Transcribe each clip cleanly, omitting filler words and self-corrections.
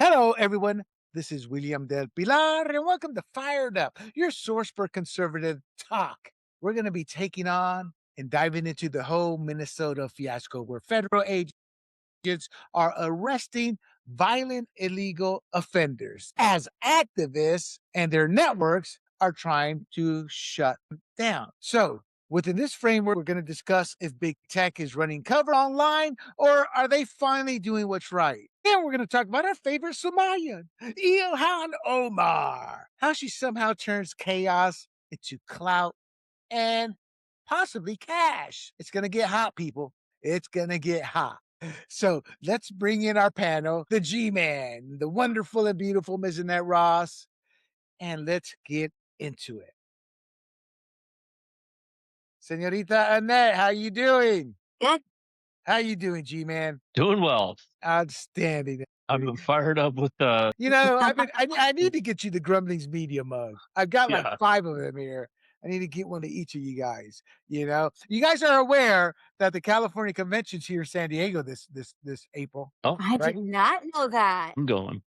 Hello, everyone. This is William del Pilar, and welcome to Fired Up, your source for conservative talk. We're going to be taking on and diving into the whole Minnesota fiasco where federal agents are arresting violent illegal offenders as activists and their networks are trying to shut them down. So, within this framework, we're going to discuss if big tech is running cover online or are they finally doing what's right. Then we're going to talk about our favorite Somalian, Ilhan Omar, how she somehow turns chaos into clout and possibly cash. It's going to get hot, people. It's going to get hot. So let's bring in our panel, the G Man, the wonderful and beautiful Ms. Annette Ross, and let's get into it. Senorita Annette, how you doing? Good. How you doing, G Man? Doing well. Outstanding. I'm fired up with You know, I need to get you the Grumblings media mug. I've got like yeah. 5 of them here. I need to get one to each of you guys. You know, you guys are aware that the California convention's here in San Diego this April, Oh, I right? did not know that. I'm going.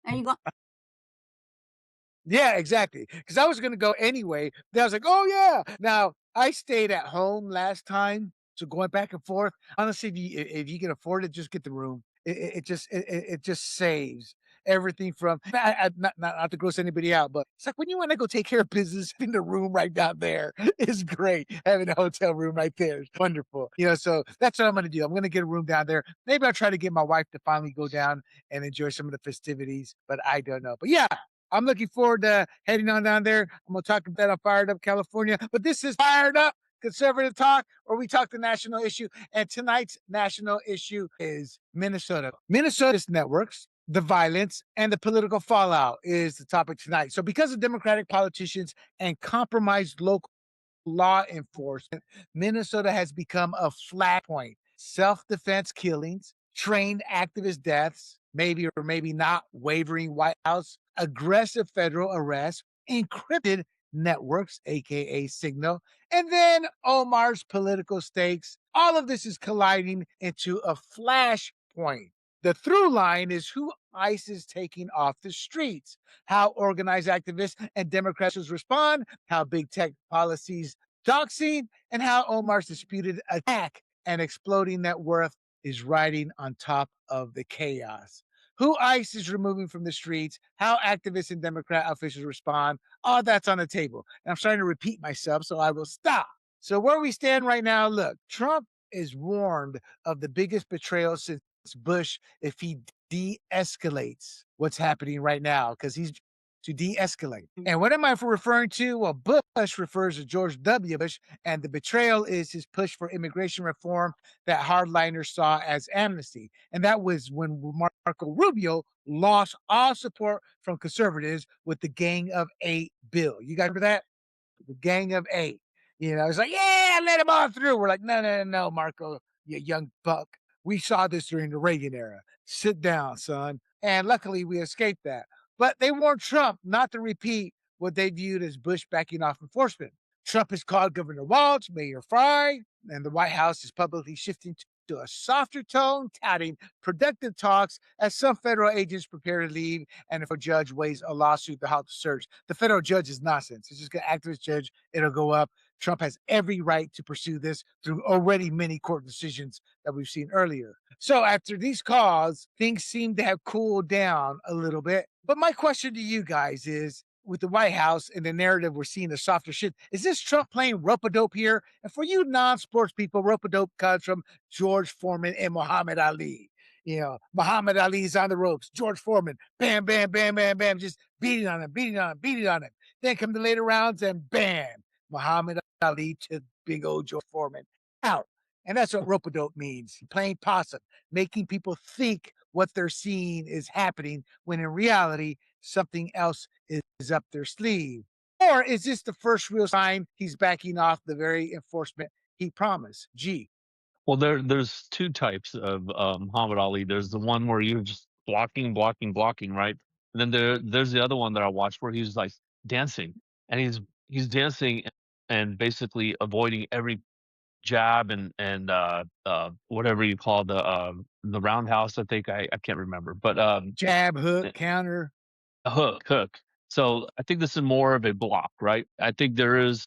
Are you going? Yeah, exactly. Because I was gonna go anyway. Then I was like, "Oh yeah." Now I stayed at home last time, so going back and forth. Honestly, if you can afford it, just get the room. It just saves everything from not to gross anybody out, but it's like when you want to go take care of business in the room right down there is great. Having a hotel room right there is wonderful. You know, so that's what I'm gonna do. I'm gonna get a room down there. Maybe I'll try to get my wife to finally go down and enjoy some of the festivities, but I don't know. But yeah, I'm looking forward to heading on down there. I'm going to talk about that on Fired Up California. But this is Fired Up Conservative Talk, where we talk the national issue. And tonight's national issue is Minnesota. Minnesota's networks, the violence, and the political fallout is the topic tonight. So, because of Democratic politicians and compromised local law enforcement, Minnesota has become a flashpoint. Self-defense killings, trained activist deaths, maybe or maybe not wavering White House, aggressive federal arrests, encrypted networks, aka Signal, and then Omar's political stakes. All of this is colliding into a flashpoint. The through line is who ICE is taking off the streets, how organized activists and Democrats respond, how big tech policies doxing, and how Omar's disputed attack and exploding net worth is riding on top of the chaos. Who ICE is removing from the streets, how activists and Democrat officials respond, all that's on the table. And I'm starting to repeat myself, so I will stop. So, where we stand right now, look, Trump is warned of the biggest betrayal since Bush if he de escalates what's happening right now, because he's to de-escalate. And what am I referring to? Well, Bush refers to George W. Bush, and the betrayal is his push for immigration reform that hardliners saw as amnesty. And that was when Marco Rubio lost all support from conservatives with the Gang of Eight bill. You guys remember that? The Gang of Eight. You know, it's like, yeah, let him all through. We're like, no, Marco, you young buck. We saw this during the Reagan era. Sit down, son. And luckily, we escaped that. But they warned Trump not to repeat what they viewed as Bush backing off enforcement. Trump has called Governor Walz, Mayor Frey, and the White House is publicly shifting to a softer tone, touting productive talks as some federal agents prepare to leave and if a judge weighs a lawsuit to halt the search. The federal judge is nonsense. It's just an activist judge. It'll go up. Trump has every right to pursue this through already many court decisions that we've seen earlier. So after these calls, things seem to have cooled down a little bit. But my question to you guys is, with the White House and the narrative we're seeing a softer shit, is this Trump playing rope-a-dope here? And for you non-sports people, rope-a-dope comes from George Foreman and Muhammad Ali. You know, Muhammad Ali's on the ropes. George Foreman, bam, bam, bam, bam, bam, just beating on him, beating on him, beating on him. Then come the later rounds and bam, Muhammad Ali to big old George Foreman out. And that's what rope-a-dope means, playing possum, making people think what they're seeing is happening when in reality, something else is up their sleeve. Or is this the first real sign he's backing off the very enforcement he promised? G. Well, there's two types of Muhammad Ali. There's the one where you're just blocking, blocking, blocking, right? And then there's the other one that I watched where he's like dancing, and he's dancing and basically avoiding every jab and whatever you call the roundhouse. I think I can't remember, but Jab, hook, counter. a hook. So I think this is more of a block, right? I think there is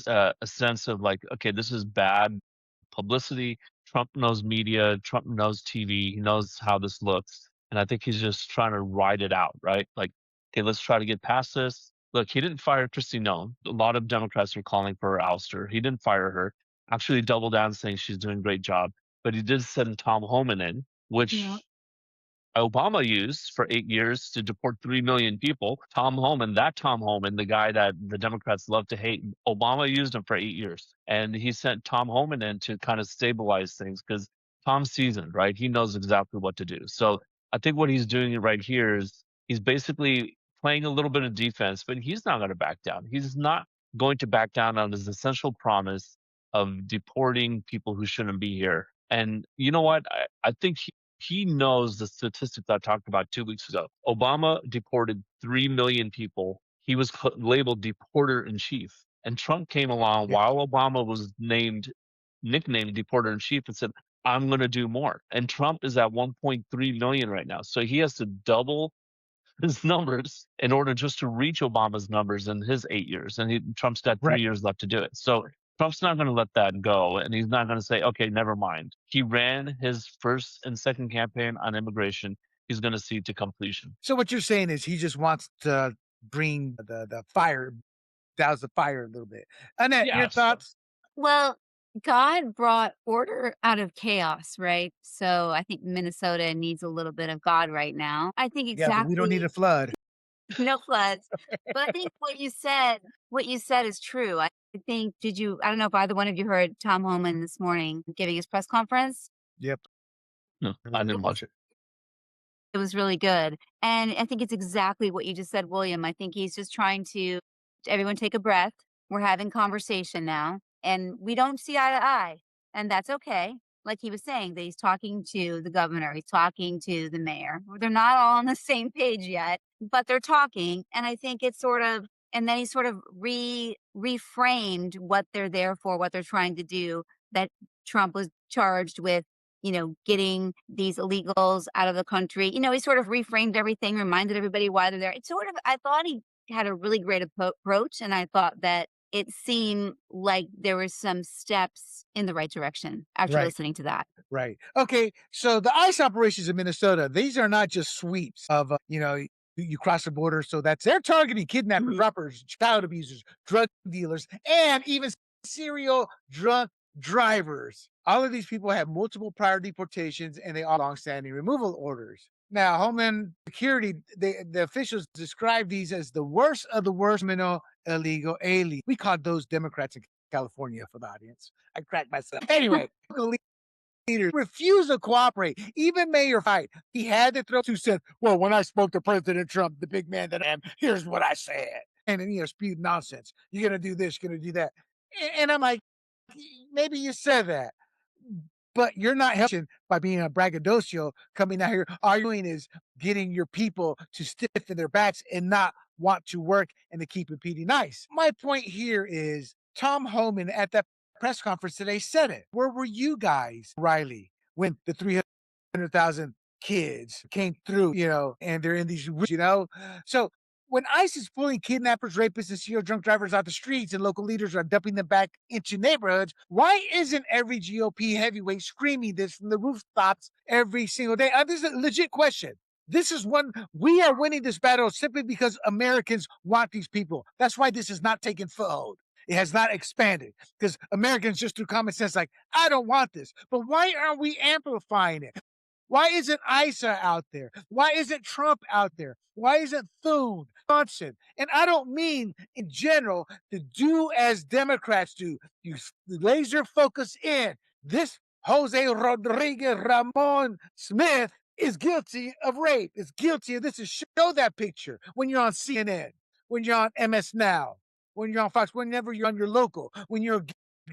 a sense of like, okay, this is bad publicity. Trump knows media. Trump knows TV. He knows how this looks, and I think he's just trying to ride it out, right? Like, okay, let's try to get past this. Look, he didn't fire Christy Nome. A lot of Democrats are calling for her ouster. He didn't fire her. Actually, doubled down saying she's doing a great job. But he did send Tom Homan in, Yeah. which Obama used for 8 years to deport 3 million people. Tom Homan, that Tom Homan, the guy that the Democrats love to hate, Obama used him for 8 years. And he sent Tom Homan in to kind of stabilize things because Tom's seasoned, right? He knows exactly what to do. So I think what he's doing right here is he's basically playing a little bit of defense, but he's not going to back down. He's not going to back down on his essential promise of deporting people who shouldn't be here. And you know what? I think he knows the statistics I talked about 2 weeks ago. Obama deported 3 million people. He was labeled deporter in chief. And Trump came along Yeah. while Obama was nicknamed deporter in chief and said, I'm going to do more. And Trump is at 1.3 million right now. So he has to double his numbers in order just to reach Obama's numbers in his 8 years. And Trump's got Right. 3 years left to do it. So Trump's not going to let that go. And he's not going to say, okay, never mind. He ran his first and second campaign on immigration. He's going to see to completion. So what you're saying is he just wants to bring the fire, douse the fire a little bit. Annette, your Yes. thoughts? Well, God brought order out of chaos, right? So I think Minnesota needs a little bit of God right now. I think Yeah, but we don't need exactly a flood. no floods. But I think what you said is true. I think I don't know if either one of you heard Tom Homan this morning giving his press conference. Yep. No, I didn't watch it. It was really good. And I think it's exactly what you just said, William. I think he's just trying to everyone take a breath. We're having conversation now, and we don't see eye to eye, and that's okay. Like he was saying, that he's talking to the governor, he's talking to the mayor. They're not all on the same page yet, but they're talking. And I think it's sort of, and then he sort of reframed what they're there for, what they're trying to do. That Trump was charged with getting these illegals out of the country. He sort of reframed everything, reminded everybody why they're there. It's sort of, I thought he had a really great approach, and I thought that it seemed like there were some steps in the right direction after Right. listening to that. Right. Okay. So the ICE operations in Minnesota, these are not just sweeps of, you cross the border. So they're targeting kidnappers, Mhm. robbers, child abusers, drug dealers, and even serial drunk drivers. All of these people have multiple prior deportations and they all longstanding removal orders. Now, Homeland Security, the officials describe these as the worst of the worst criminal illegal aliens. We call those Democrats in California for the audience. I cracked myself. Anyway, leaders refuse to cooperate. Even Mayor Fight, he had to throw 2 cents. Well, when I spoke to President Trump, the big man that I am, here's what I said. And then, spewed nonsense. You're going to do this, you're going to do that. And I'm like, maybe you said that, but you're not helping by being a braggadocio coming out here. All you're doing is getting your people to stiffen their backs and not want to work and to keep repeating nice. My point here is Tom Homan at that press conference today said it. Where were you guys, Riley, when the 300,000 kids came through, and they're in these, So when ICE is pulling kidnappers, rapists, and serial drunk drivers out the streets and local leaders are dumping them back into neighborhoods, why isn't every GOP heavyweight screaming this from the rooftops every single day? This is a legit question. This is one, we are winning this battle simply because Americans want these people. That's why this is not taking foothold. It has not expanded because Americans just through common sense, like, I don't want this. But why aren't we amplifying it? Why isn't ISA out there? Why isn't Trump out there? Why isn't Thune, Johnson? And I don't mean in general to do as Democrats do. You laser focus in. This Jose Rodriguez Ramon Smith is guilty of rape, is guilty of this. Is show that picture when you're on CNN, when you're on MS Now, when you're on Fox, whenever you're on your local, when you're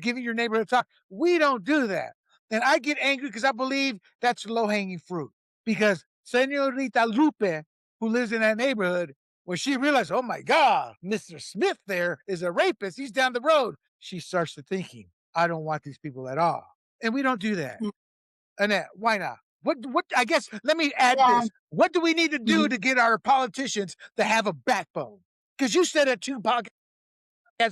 giving your neighborhood talk. We don't do that. And I get angry because I believe that's low hanging fruit. Because Senorita Lupe, who lives in that neighborhood, when she realized, oh my God, Mr. Smith there is a rapist, he's down the road, she starts to thinking, I don't want these people at all. And we don't do that. Annette, why not? What I guess let me add Yeah. this. What do we need to do to get our politicians to have a backbone? Because you said it 2 podcasts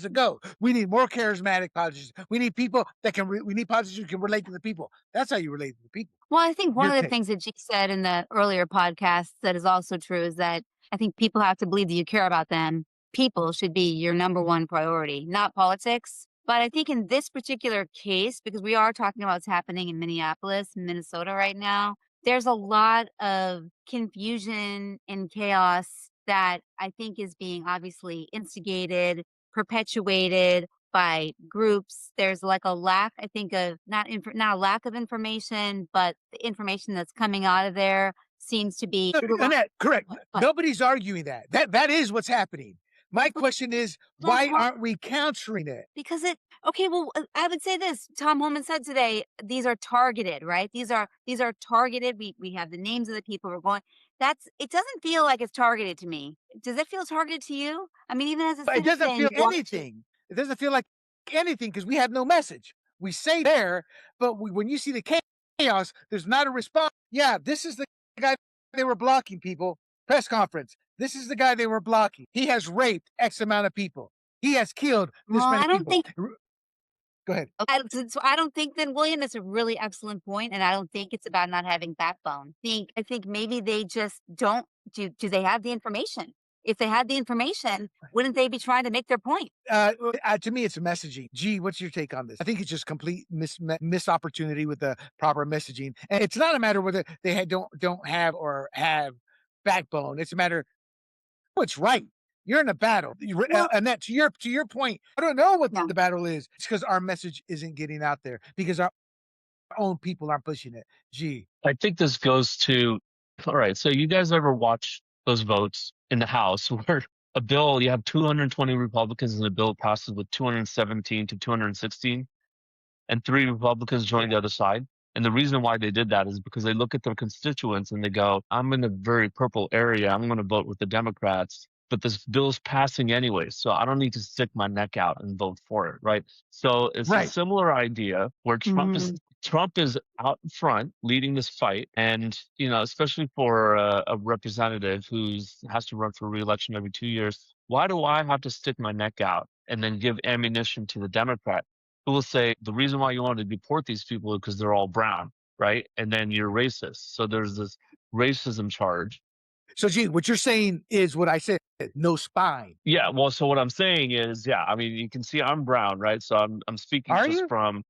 ago. We need more charismatic politicians. We need people that can we need politicians who can relate to the people. That's how you relate to the people. Well, I think one Your of the take. things that G said in the earlier podcast that is also true is that I think people have to believe that you care about them. People should be your number one priority, not politics. But I think in this particular case, because we are talking about what's happening in Minneapolis, Minnesota right now, there's a lot of confusion and chaos that I think is being obviously instigated, perpetuated by groups. There's like a lack, I think, of not a lack of information, but the information that's coming out of there seems to be Annette, correct. but Nobody's arguing that. That is what's happening. My question is, why well, aren't we countering it? because it okay, well, I would say this. Tom Holman said today, these are targeted, right? These are targeted. We have the names of the people we're going. That's it doesn't feel like it's targeted to me. Does it feel targeted to you? I mean, even as a But it doesn't citizen, feel anything. It doesn't feel like anything because we have no message. We say there, but when you see the chaos, there's not a response. Yeah, this is the guy they were blocking, people. Press conference. This is the guy they were blocking. He has raped X amount of people. He has killed well, this many I don't people. think Go ahead. so I don't think then, William, that's a really excellent point, and I don't think it's about not having backbone. I think maybe they just don't do they have the information? If they had the information, wouldn't they be trying to make their point? To me, it's messaging. Gee, what's your take on this? I think it's just complete miss opportunity with the proper messaging, and it's not a matter whether they don't have or have backbone. It's a matter what's right. You're in a battle, Well, and that to your point. I don't know what yeah. the battle is. It's because our message isn't getting out there because our own people aren't pushing it. Gee, I think this goes to all right. So you guys ever watch those votes in the House where a bill you have 220 Republicans and the bill passes with 217 to 216, and 3 Republicans join the yeah, other side? And the reason why they did that is because they look at their constituents and they go, "I'm in a very purple area. I'm going to vote with the Democrats, but this bill's passing anyway, so I don't need to stick my neck out and vote for it." Right? So it's a right. similar idea where Mhm. Trump is out front leading this fight, and especially for a representative who's has to run for reelection every 2 years, why do I have to stick my neck out and then give ammunition to the Democrat who will say the reason why you want to deport these people is because they're all brown, right? And then you're racist. So there's this racism charge. So, gee, what you're saying is what I said. No spine. Yeah, well, so what I'm saying is, yeah, I mean, you can see I'm brown, right? So I'm speaking Are just you? from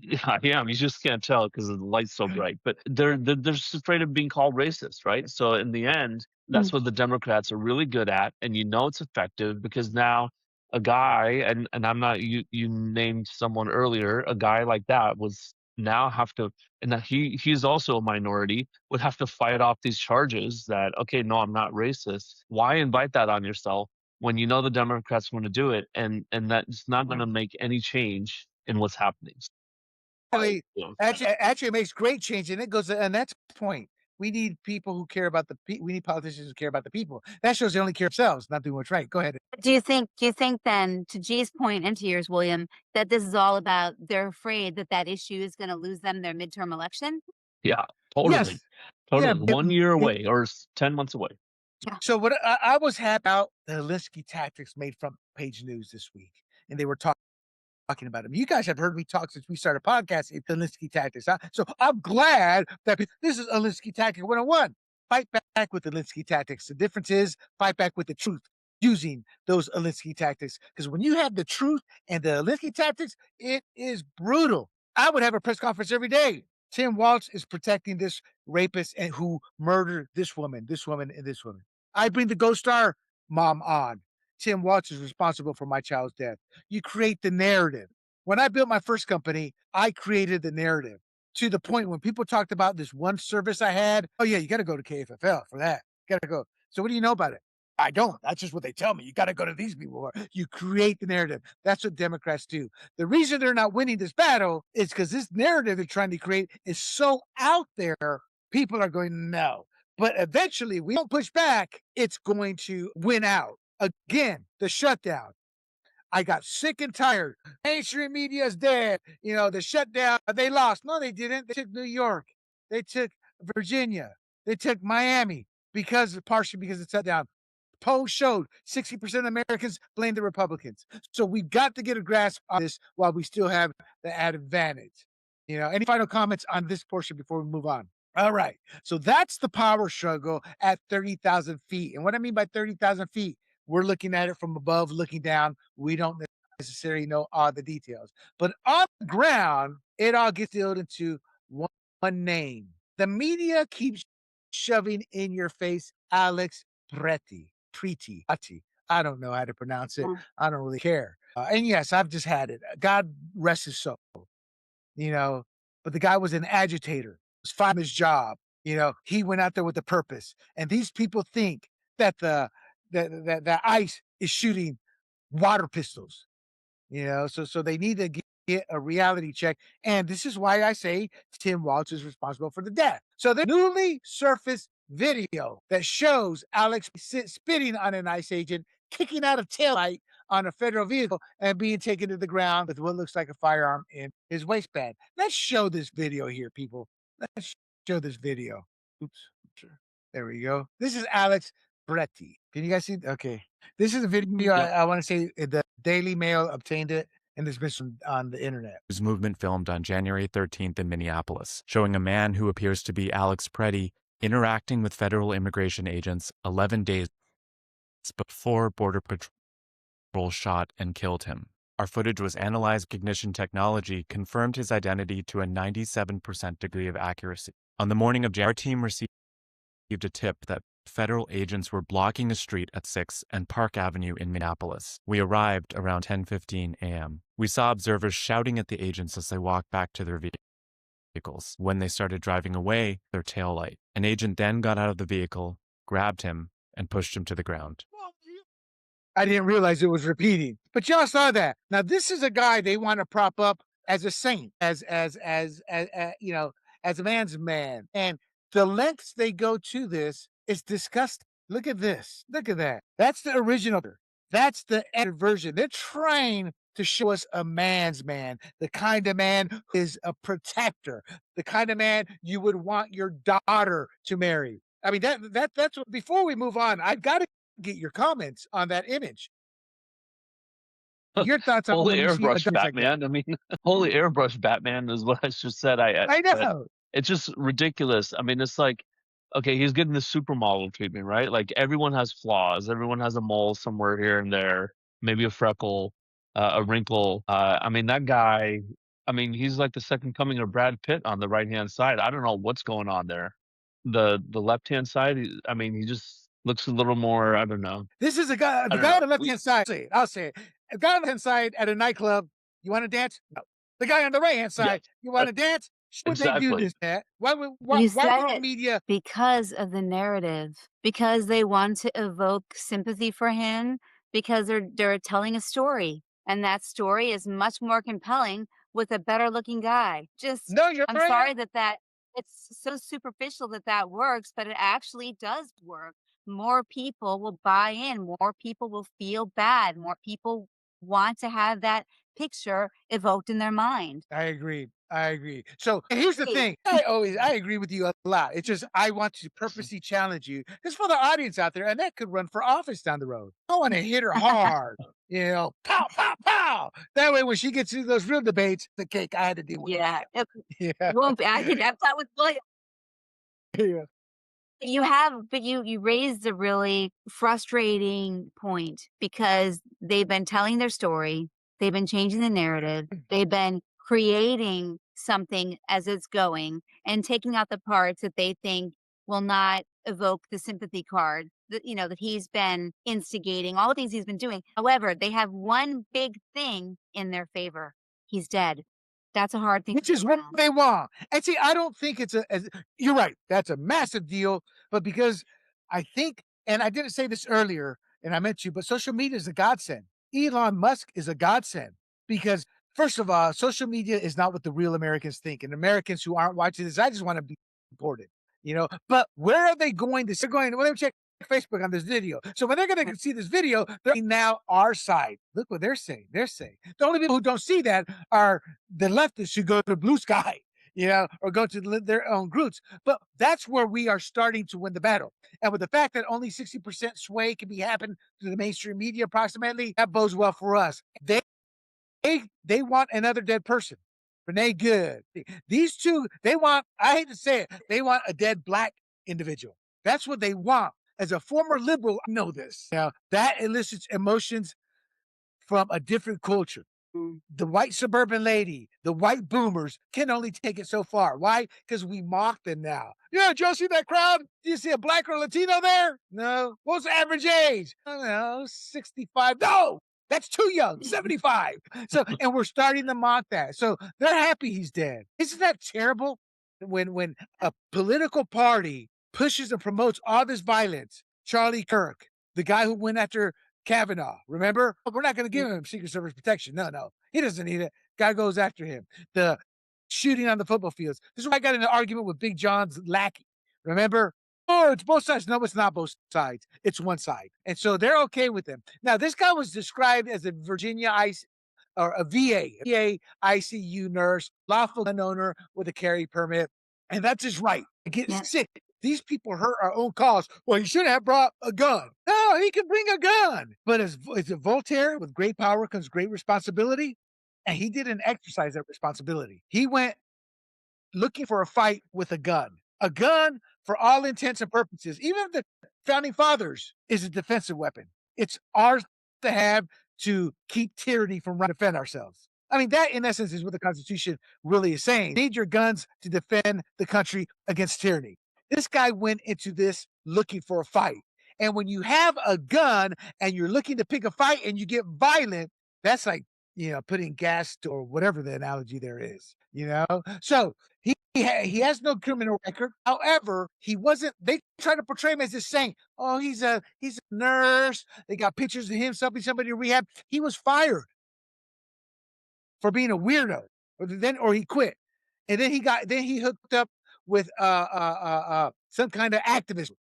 yeah, I am. You just can't tell because the light's so bright. But they're just afraid of being called racist, right? So in the end, that's what the Democrats are really good at, and it's effective because now a guy and I'm not you named someone earlier, a guy like that was now have to and that he's also a minority would have to fight off these charges that okay, no, I'm not racist. Why invite that on yourself when you know the Democrats want to do it and that's not going to make any change in what's happening. Actually, Yeah. actually, it makes great change, and it goes to and that's the point. We need people who care about the we need politicians who care about the people. That shows they only care themselves, not doing what's right. Go ahead. Do you think then, to G's point and to yours, William, that this is all about they're afraid that that issue is gonna lose them their midterm election? Yeah, totally, Yes. Yeah. totally. 1 year away or 10 months away. Yeah. So what I was happy about the Alinsky tactics made front page news this week, and they were talking about him. You guys have heard me talk since we started podcasting Alinsky tactics. Huh? So I'm glad that this is Alinsky tactic 101. Fight back with Alinsky tactics. The difference is fight back with the truth using those Alinsky tactics. Because when you have the truth and the Alinsky tactics, it is brutal. I would have a press conference every day. Tim Walz is protecting this rapist and who murdered this woman, and this woman. I bring the Ghost Star mom on. Tim Walz is responsible for my child's death. You create the narrative. When I built my first company, I created the narrative to the point when people talked about this one service I had. Oh, yeah, you got to go to KFFL for that. Got to go. So, what do you know about it? I don't. That's just what they tell me. You got to go to these people. You create the narrative. That's what Democrats do. The reason they're not winning this battle is because this narrative they're trying to create is so out there, people are going, no. But eventually, we don't push back, it's going to win out. Again, the shutdown. I got sick and tired. Mainstream media is dead. The shutdown, they lost. No, they didn't. They took New York. They took Virginia. They took Miami partially because it's shut down. Polls showed 60% of Americans blame the Republicans. So we've got to get a grasp on this while we still have the advantage. Any final comments on this portion before we move on? All right. So that's the power struggle at 30,000 feet. And what I mean by 30,000 feet, we're looking at it from above, looking down. We don't necessarily know all the details. But on the ground, it all gets distilled into one name. The media keeps shoving in your face Alex Pretti. I don't know how to pronounce it. Yeah. I don't really care. And yes, I've just had it. God rest his soul. But the guy was an agitator. Was fighting his job. He went out there with a purpose. And these people think that the ICE is shooting water pistols. So they need to get a reality check. And this is why I say Tim Walz is responsible for the death. So the newly surfaced video that shows Alex spitting on an ICE agent, kicking out a taillight on a federal vehicle, and being taken to the ground with what looks like a firearm in his waistband. Let's show this video here, people. Let's show this video. Oops. Sure. There we go. This is Alex Pretti. Can you guys see? Okay. This is a video. Yep. I want to say the Daily Mail obtained it, and there's been on the internet. News movement filmed on January 13th in Minneapolis, showing a man who appears to be Alex Pretti interacting with federal immigration agents 11 days before Border Patrol shot and killed him. Our footage was analyzed. Recognition technology confirmed his identity to a 97% degree of accuracy. On the morning of January, our team received a tip that federal agents were blocking a street at 6th and Park Avenue in Minneapolis. We arrived around 10:15 a.m. We saw observers shouting at the agents as they walked back to their vehicles. When they started driving away, their taillight. An agent then got out of the vehicle, grabbed him, and pushed him to the ground. I didn't realize it was repeating, but y'all saw that. Now this is a guy they want to prop up as a saint, as a man's man, and the lengths they go to this is disgusting. Look at this. Look at that. That's the original. That's the edited version. They're trying to show us a man's man, the kind of man who is a protector, the kind of man you would want your daughter to marry. I mean, that's what, before we move on, I've got to get your comments on that image. Your thoughts on Holy when you see a airbrush guy like that. Batman. I mean, holy airbrush Batman is what I just said. I But know. it's just ridiculous. I mean, it's like, okay, he's getting the supermodel treatment, right? Like everyone has flaws. Everyone has a mole somewhere here and there, maybe a freckle, a wrinkle. I mean, that guy. I mean, he's like the second coming of Brad Pitt on the right hand side. I don't know what's going on there. The left hand side. I mean, he just looks a little more. I don't know. This is a guy, I the don't guy know. on the left hand side. I'll say it. A guy on the left hand side at a nightclub. You want to dance? No. The guy on the right hand Yeah, side. You want to dance? Would they do exactly. this, Pat? Why would You the said it. media? Because of the narrative, because they want to evoke sympathy for him, because they're telling a story, and that story is much more compelling with a better looking guy. Just No, you're I'm right. sorry that it's so superficial that works, but it actually does work. More people will buy in, more people will feel bad, more people want to have that picture evoked in their mind. I agree. I agree. So here's the Hey, thing. I agree with you a lot. It's just I want to purposely challenge you. Just for the audience out there, and that could run for office down the road. I want to hit her hard. Pow, pow, pow. That way, when she gets into those real debates, the cake I had to deal with. yeah, it Yeah. won't be. I could have that with William. Yeah. You have, but you raised a really frustrating point because they've been telling their story, they've been changing the narrative, they've been creating something as it's going and taking out the parts that they think will not evoke the sympathy card that he's been instigating, all the things he's been doing. However, they have one big thing in their favor. He's dead. That's a hard thing to Which is get what around. they want. And see, I don't think it's you're right. That's a massive deal. But because I think, and I didn't say this earlier, and I meant you, but social media is a godsend. Elon Musk is a godsend because, first of all, social media is not what the real Americans think. And Americans who aren't watching this, I just want to be reported. But where are they going? They're going, well, let me check Facebook on this video. So when they're going to see this video, they're now our side. Look what they're saying. They're saying the only people who don't see that are the leftists who go to blue sky, or go to their own groups. But that's where we are starting to win the battle. And with the fact that only 60% sway can be happened to the mainstream media approximately, that bodes well for us. They want another dead person. Renee Good. These two, they want, I hate to say it, they want a dead black individual. That's what they want. As a former liberal, I know this. Now, that elicits emotions from a different culture. The white suburban lady, the white boomers can only take it so far. Why? Because we mock them now. Yeah, did you see that crowd? Do you see a black or Latino there? No. What's the average age? I don't know, 65. No, that's too young, 75. So, and we're starting to mock that. So they're happy he's dead. Isn't that terrible? When a political party pushes and promotes all this violence, Charlie Kirk, the guy who went after Kavanaugh, remember? We're not going to give him Secret Service protection. No. He doesn't need it. Guy goes after him. The shooting on the football fields. This is why I got in an argument with Big John's lackey. Remember? Oh, it's both sides. No, it's not both sides. It's one side. And so they're okay with him. Now, this guy was described as a Virginia ICE or a VA ICU nurse, lawful gun owner with a carry permit. And that's his right to get sick. These people hurt our own cause. Well, he should have brought a gun. No, he can bring a gun. But is it Voltaire? With great power comes great responsibility. And he didn't exercise that responsibility. He went looking for a fight with a gun. A gun, for all intents and purposes, even the founding fathers, is a defensive weapon. It's ours to have to keep tyranny from running to defend ourselves. I mean, that in essence is what the Constitution really is saying. You need your guns to defend the country against tyranny. This guy went into this looking for a fight. And when you have a gun and you're looking to pick a fight and you get violent, that's like, putting gas to, or whatever the analogy there is, So he has no criminal record. However, they try to portray him as this saint. Oh, he's a nurse. They got pictures of him helping somebody to rehab. He was fired for being a weirdo, or he quit. And then he hooked up with some kind of activism.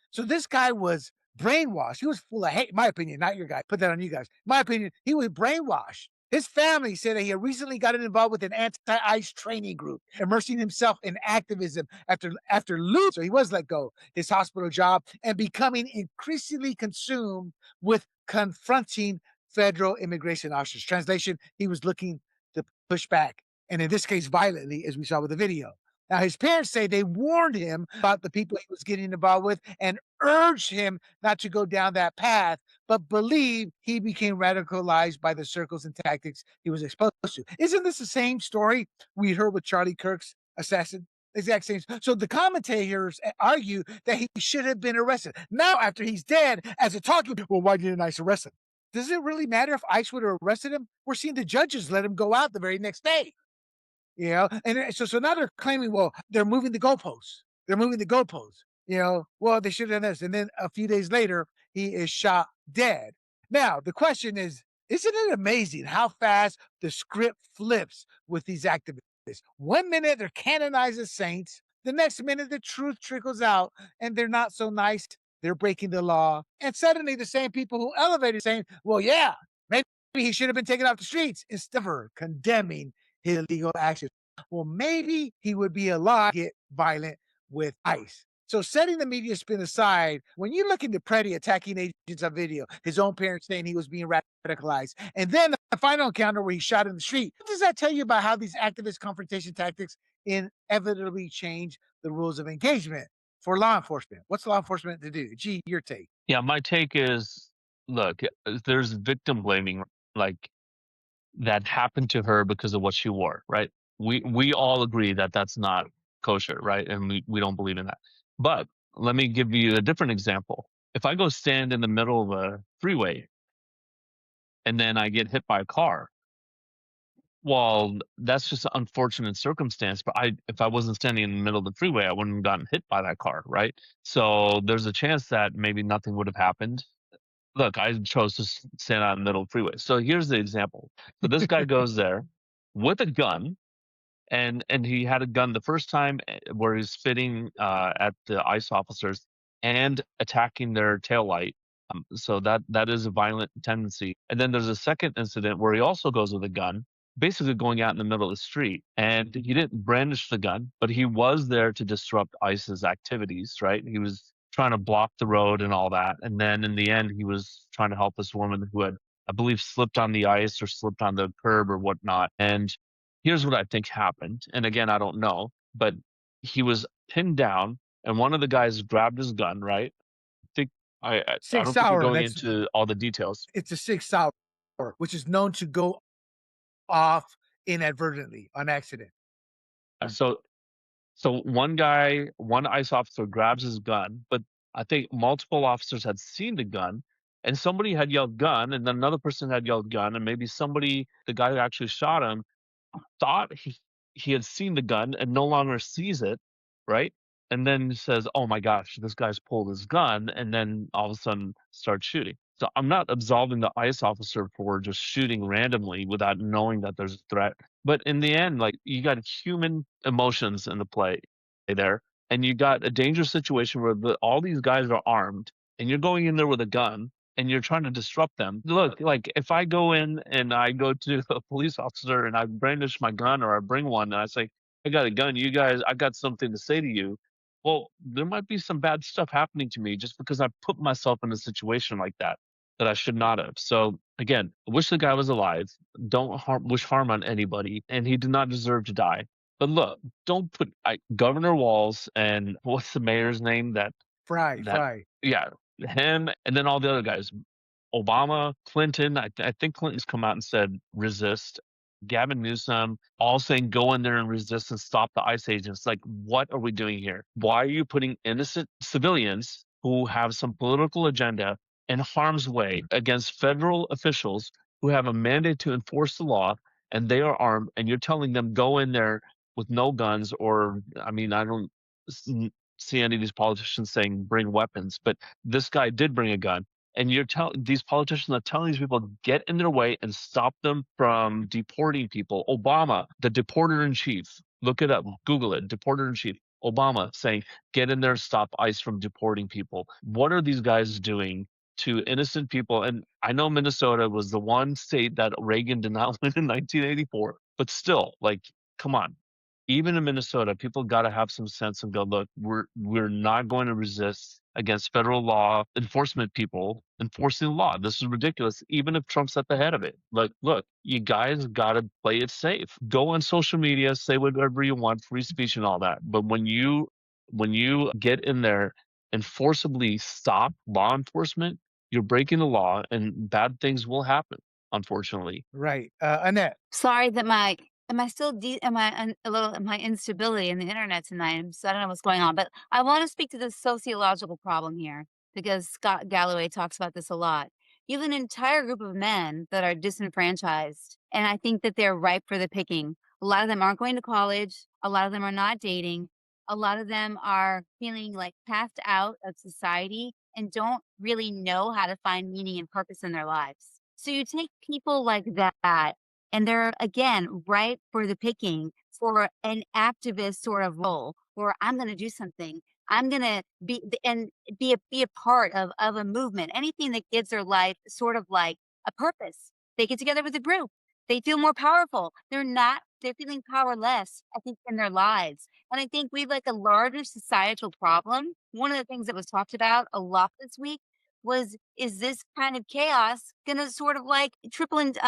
So this guy was brainwashed. He was full of hate, my opinion, not your guy. Put that on you guys. My opinion, he was brainwashed. His family said that he had recently gotten involved with an anti-ICE training group, immersing himself in activism after losing, so he was let go, his hospital job, and becoming increasingly consumed with confronting federal immigration officers. Translation, he was looking to push back, and in this case, violently, as we saw with the video. Now, his parents say they warned him about the people he was getting involved with and urged him not to go down that path, but believe he became radicalized by the circles and tactics he was exposed to. Isn't this the same story we heard with Charlie Kirk's assassin? Exact same. So the commentators argue that he should have been arrested. Now, after he's dead, as a talking, well, why didn't ICE arrest him? Does it really matter if ICE would have arrested him? We're seeing the judges let him go out the very next day. And so now they're claiming, well, they're moving the goalposts. Well, they should have done this. And then a few days later, he is shot dead. Now, the question is, isn't it amazing how fast the script flips with these activists? 1 minute, they're canonized as saints. The next minute, the truth trickles out, and they're not so nice. They're breaking the law. And suddenly, the same people who elevated saying, well, yeah, maybe he should have been taken off the streets, instead of condemning his illegal actions. Well, maybe he would be alive to get violent with ICE. So setting the media spin aside, when you look into Pretti attacking agents on video, his own parents saying he was being radicalized, and then the final encounter where he shot in the street, what does that tell you about how these activist confrontation tactics inevitably change the rules of engagement for law enforcement? What's law enforcement to do? Gee, your take. Yeah, my take is, look, there's victim blaming, like, that happened to her because of what she wore, right? We all agree that that's not kosher, right? And we don't believe in that. But let me give you a different example. If I go stand in the middle of a freeway and then I get hit by a car, well, that's just an unfortunate circumstance. But if I wasn't standing in the middle of the freeway, I wouldn't have gotten hit by that car, right? So there's a chance that maybe nothing would have happened. Look, I chose to stand out in the middle of the freeway. So here's the example. So this guy goes there with a gun, and he had a gun the first time where he's spitting at the ICE officers, and attacking their taillight. So that is a violent tendency. And then there's a second incident where he also goes with a gun, basically going out in the middle of the street. And he didn't brandish the gun, but he was there to disrupt ICE's activities, right? He was trying to block the road and all that. And then in the end, he was trying to help this woman who had, I believe, slipped on the ice or slipped on the curb or whatnot. And here's what I think happened. And again, I don't know, but he was pinned down and one of the guys grabbed his gun, right? Think I Sig don't think you're Sauer, going that's into all the details. it's a Sig Sauer, which is known to go off inadvertently on accident. So one ICE officer grabs his gun, but I think multiple officers had seen the gun, and somebody had yelled gun, and then another person had yelled gun, and maybe somebody, the guy who actually shot him, thought he had seen the gun and no longer sees it, right? And then says, "Oh my gosh, this guy's pulled his gun," and then all of a sudden starts shooting. So I'm not absolving the ICE officer for just shooting randomly without knowing that there's a threat. But in the end, like you got human emotions in the play there, and you got a dangerous situation where all these guys are armed, and you're going in there with a gun, and you're trying to disrupt them. Look, like if I go in and I go to a police officer and I brandish my gun or I bring one and I say, I got a gun, you guys, I got something to say to you. Well, there might be some bad stuff happening to me just because I put myself in a situation like that I should not have. So again, I wish the guy was alive. Don't wish harm on anybody, and he did not deserve to die. But look, don't put Governor Walz and what's the mayor's name that Fry. yeah, him and then all the other guys. Obama, Clinton, I think Clinton's come out and said resist. Gavin Newsom, all saying go in there and resist and stop the ICE agents. Like, what are we doing here? Why are you putting innocent civilians who have some political agenda in harm's way against federal officials who have a mandate to enforce the law and they are armed and you're telling them go in there with no guns or, I mean, I don't see any of these politicians saying bring weapons, but this guy did bring a gun and you're telling these politicians are telling these people get in their way and stop them from deporting people. Obama, the deporter in chief, look it up, Google it, deporter in chief. Obama saying, get in there, stop ICE from deporting people. What are these guys doing to innocent people? And I know Minnesota was the one state that Reagan did not win in 1984, but still, like, come on. Even in Minnesota, people got to have some sense and go, look, we're not going to resist against federal law enforcement people enforcing the law. This is ridiculous, even if Trump's at the head of it. Like, look, you guys got to play it safe. Go on social media, say whatever you want, free speech and all that. But when you get in there and forcibly stop law enforcement, you're breaking the law and bad things will happen, unfortunately. Right. Annette. Sorry that my am I still am I a little am I instability in the internet tonight? So I don't know what's going on, but I want to speak to the sociological problem here because Scott Galloway talks about this a lot. You have an entire group of men that are disenfranchised, and I think that they're ripe for the picking. A lot of them aren't going to college. A lot of them are not dating. A lot of them are feeling like passed out of society and don't really know how to find meaning and purpose in their lives. So you take people like that and they're again ripe for the picking for an activist sort of role where I'm going to do something. I'm going to be a part of a movement. Anything that gives their life sort of like a purpose. They get together with a group. They feel more powerful. They're feeling powerless, I think, in their lives. And I think we have like a larger societal problem. One of the things that was talked about a lot this week was is this kind of chaos gonna sort of like trickle into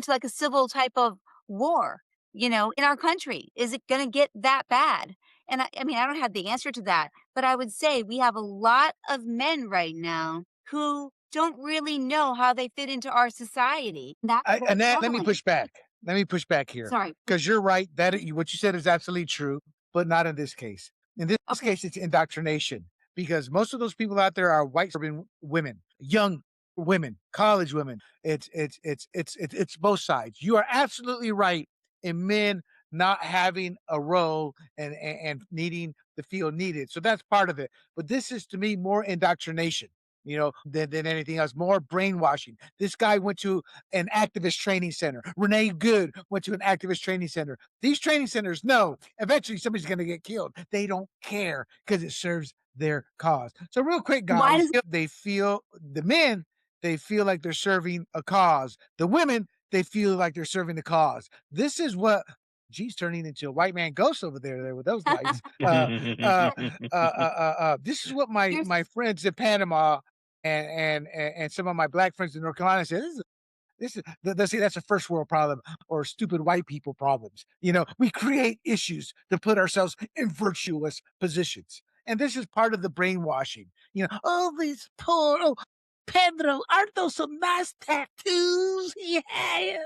like a civil type of war, in our country? Is it gonna get that bad? And I mean, I don't have the answer to that, but I would say we have a lot of men right now who don't really know how they fit into our society. That's what's Annette, let me troubling. push back. Let me push back here Sorry. because you're right. What you said is absolutely true, but not in this case. In this Okay. case, it's indoctrination because most of those people out there are white suburban women, young women, college women. It's both sides. You are absolutely right in men not having a role and needing to feel needed. So that's part of it. But this is to me more indoctrination. than anything else. More brainwashing. This guy went to an activist training center. Renee Good went to an activist training center. These training centers know eventually somebody's going to get killed. They don't care because it serves their cause. So real quick, Why guys, does the men, they feel like they're serving a cause. The women, they feel like they're serving the cause. This is what G's turning into a white man ghost over there with those lights. This is what my here's my friends in Panama and some of my black friends in North Carolina said. They say that's a first world problem or stupid white people problems. We create issues to put ourselves in virtuous positions. And this is part of the brainwashing. Oh, these poor, oh, Pedro, aren't those some nice tattoos he has?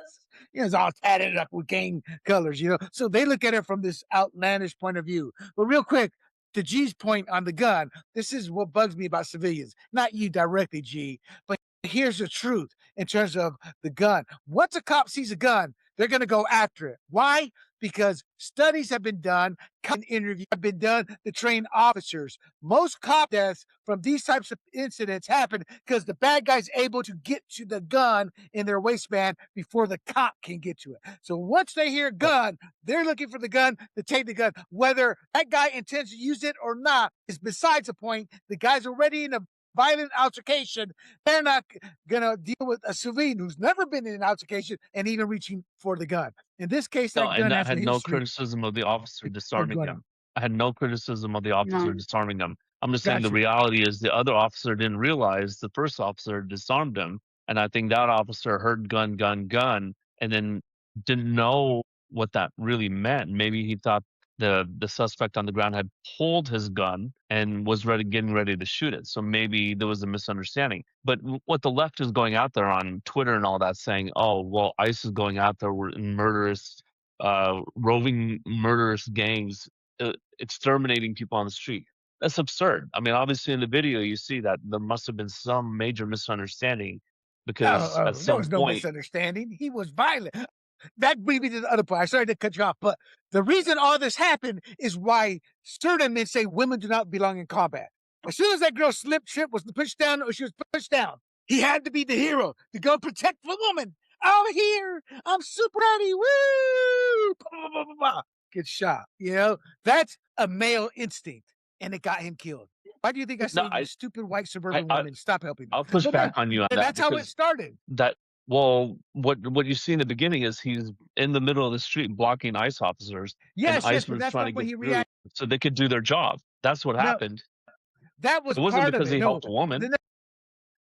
It's all tatted up with gang colors, So they look at it from this outlandish point of view. But real quick, to G's point on the gun, this is what bugs me about civilians. Not you directly, G, but here's the truth in terms of the gun. Once a cop sees a gun, they're going to go after it. Why? Because studies have been done, interviews have been done to train officers. Most cop deaths from these types of incidents happen because the bad guy's able to get to the gun in their waistband before the cop can get to it. So once they hear gun, they're looking for the gun to take the gun. Whether that guy intends to use it or not is besides the point. The guy's already in a violent altercation. They're not going to deal with a civilian who's never been in an altercation and even reaching for the gun. In this case, No, that and gun I has a had no history criticism of the officer of disarming gunning. him. I had no criticism of the officer no. disarming him. I'm just saying Got the you. reality is the other officer didn't realize the first officer disarmed him, and I think that officer heard gun, gun, gun, and then didn't know what that really meant. Maybe he thought the suspect on the ground had pulled his gun and was getting ready to shoot it. So maybe there was a misunderstanding. But what the left is going out there on Twitter and all that saying, oh, well, ICE is going out there in murderous roving murderous gangs exterminating people on the street. That's absurd. I mean, obviously in the video you see that there must have been some major misunderstanding because at There some was no point, misunderstanding. He was violent. That brings me to the other part. I started to cut you off, but the reason all this happened is why certain men say women do not belong in combat. As soon as that girl trip was pushed down, or she was pushed down, he had to be the hero to go protect the woman. I'm here. I'm super ready. Woo! Blah, blah, blah, blah. Get shot. That's a male instinct, and it got him killed. Why do you think I no, say you stupid white I, suburban I women? Stop helping me. I'll push But back on you on that that's how it because started. that well, what you see in the beginning is he's in the middle of the street blocking ICE officers, and Yes, ICE but was that's trying not to when get he through reacted. so they could do their job. That's what No, happened. that was It wasn't part of because it. he No, helped a woman.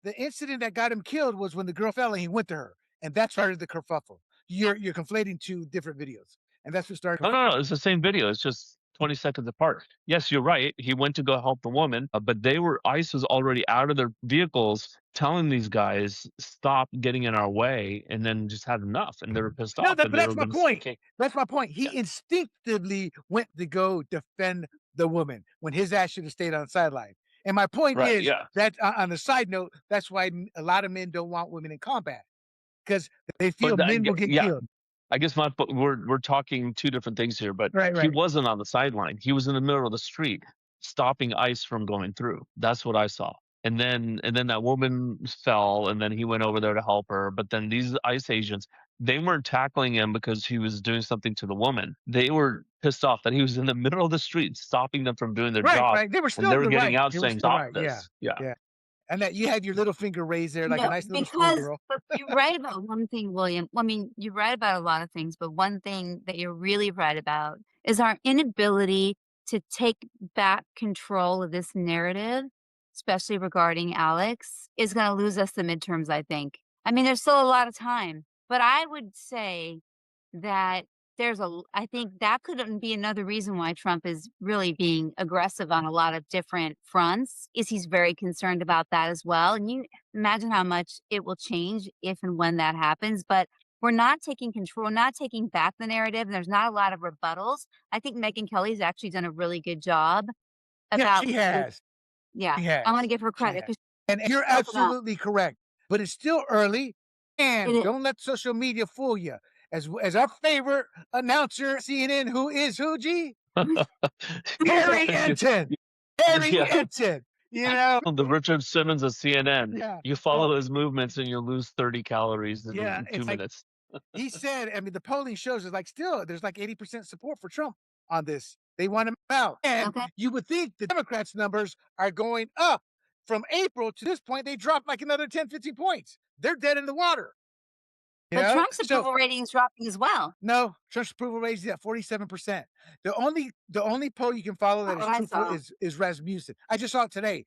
the incident that got him killed was when the girl fell and he went to her, and that started the kerfuffle. You're conflating two different videos, and that's what started. No, it's the same video. It's just 20 seconds apart. Yes, you're right. He went to go help the woman, but ICE was already out of their vehicles telling these guys, stop getting in our way, and then just had enough. And they were pissed No, off but and they that's were my going to point. okay. That's my point. Yeah. He instinctively went to go defend the woman when his ass should have stayed on the sideline. And my point Right. is Yeah. that on the side note, that's why a lot of men don't want women in combat because they feel But men will get yeah, killed. I guess we're talking two different things here, but Right, he right. wasn't on the sideline. He was in the middle of the street, stopping ICE from going through. That's what I saw. And then that woman fell, and then he went over there to help her. But then these ICE agents, they weren't tackling him because he was doing something to the woman. They were pissed off that he was in the middle of the street, stopping them from doing their Right, job, right. They were and still they in were the getting right. out They were saying, still "Stop right. Yeah, this!" Yeah. yeah. And that you had your little finger raised there like a No, nice little because schoolgirl. you're right about one thing, William. I mean, you're right about a lot of things, but one thing that you're really right about is our inability to take back control of this narrative, especially regarding Alex, is going to lose us the midterms, I think. I mean, there's still a lot of time, but I would say that I think that could be another reason why Trump is really being aggressive on a lot of different fronts, is he's very concerned about that as well. And you imagine how much it will change if and when that happens. But we're not taking control, not taking back the narrative. And there's not a lot of rebuttals. I think Megyn Kelly's actually done a really good job Yeah, about, she has. yeah, She has. I want to give her She credit has. because And you're she's spoken up. absolutely correct. But it's still early. And It don't let social media fool you. As our favorite announcer, CNN, who is who, G? Harry Enton. Harry Yeah. Enton. The Richard Simmons of CNN. Yeah. You follow his movements and you'll lose 30 calories Yeah, in 2 it's like minutes. he said, I mean, the polling shows is like still there's like 80% support for Trump on this. They want him out. And Okay. you would think the Democrats' numbers are going up. From April to this point, they dropped like another 10, 15 points. They're dead in the water. But Trump's So approval rating is dropping as well. no, Trump's approval rate is at 47%. The only poll you can follow that That's is what I truthful saw. is Rasmussen. I just saw it today.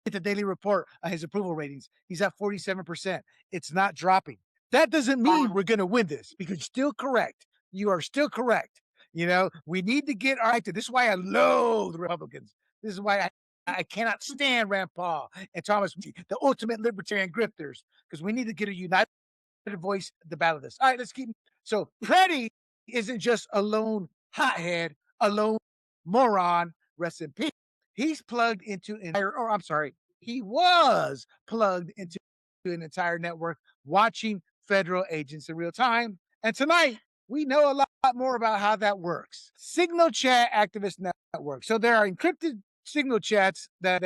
At the daily report on his approval ratings. He's at 47%. It's not dropping. That doesn't mean Wow. we're going to win this because you're still correct. You are still correct. We need to get our active. This is why I loathe Republicans. This is why I cannot stand Rand Paul and Thomas, the ultimate libertarian grifters, because we need to get a united voice at the battle of this. All right, let's keep. So Pretti isn't just a lone hothead, a lone moron. Rest in peace. He's plugged into he was plugged into an entire network watching federal agents in real time. And tonight, we know a lot more about how that works. Signal Chat Activist Network. So there are encrypted signal chats that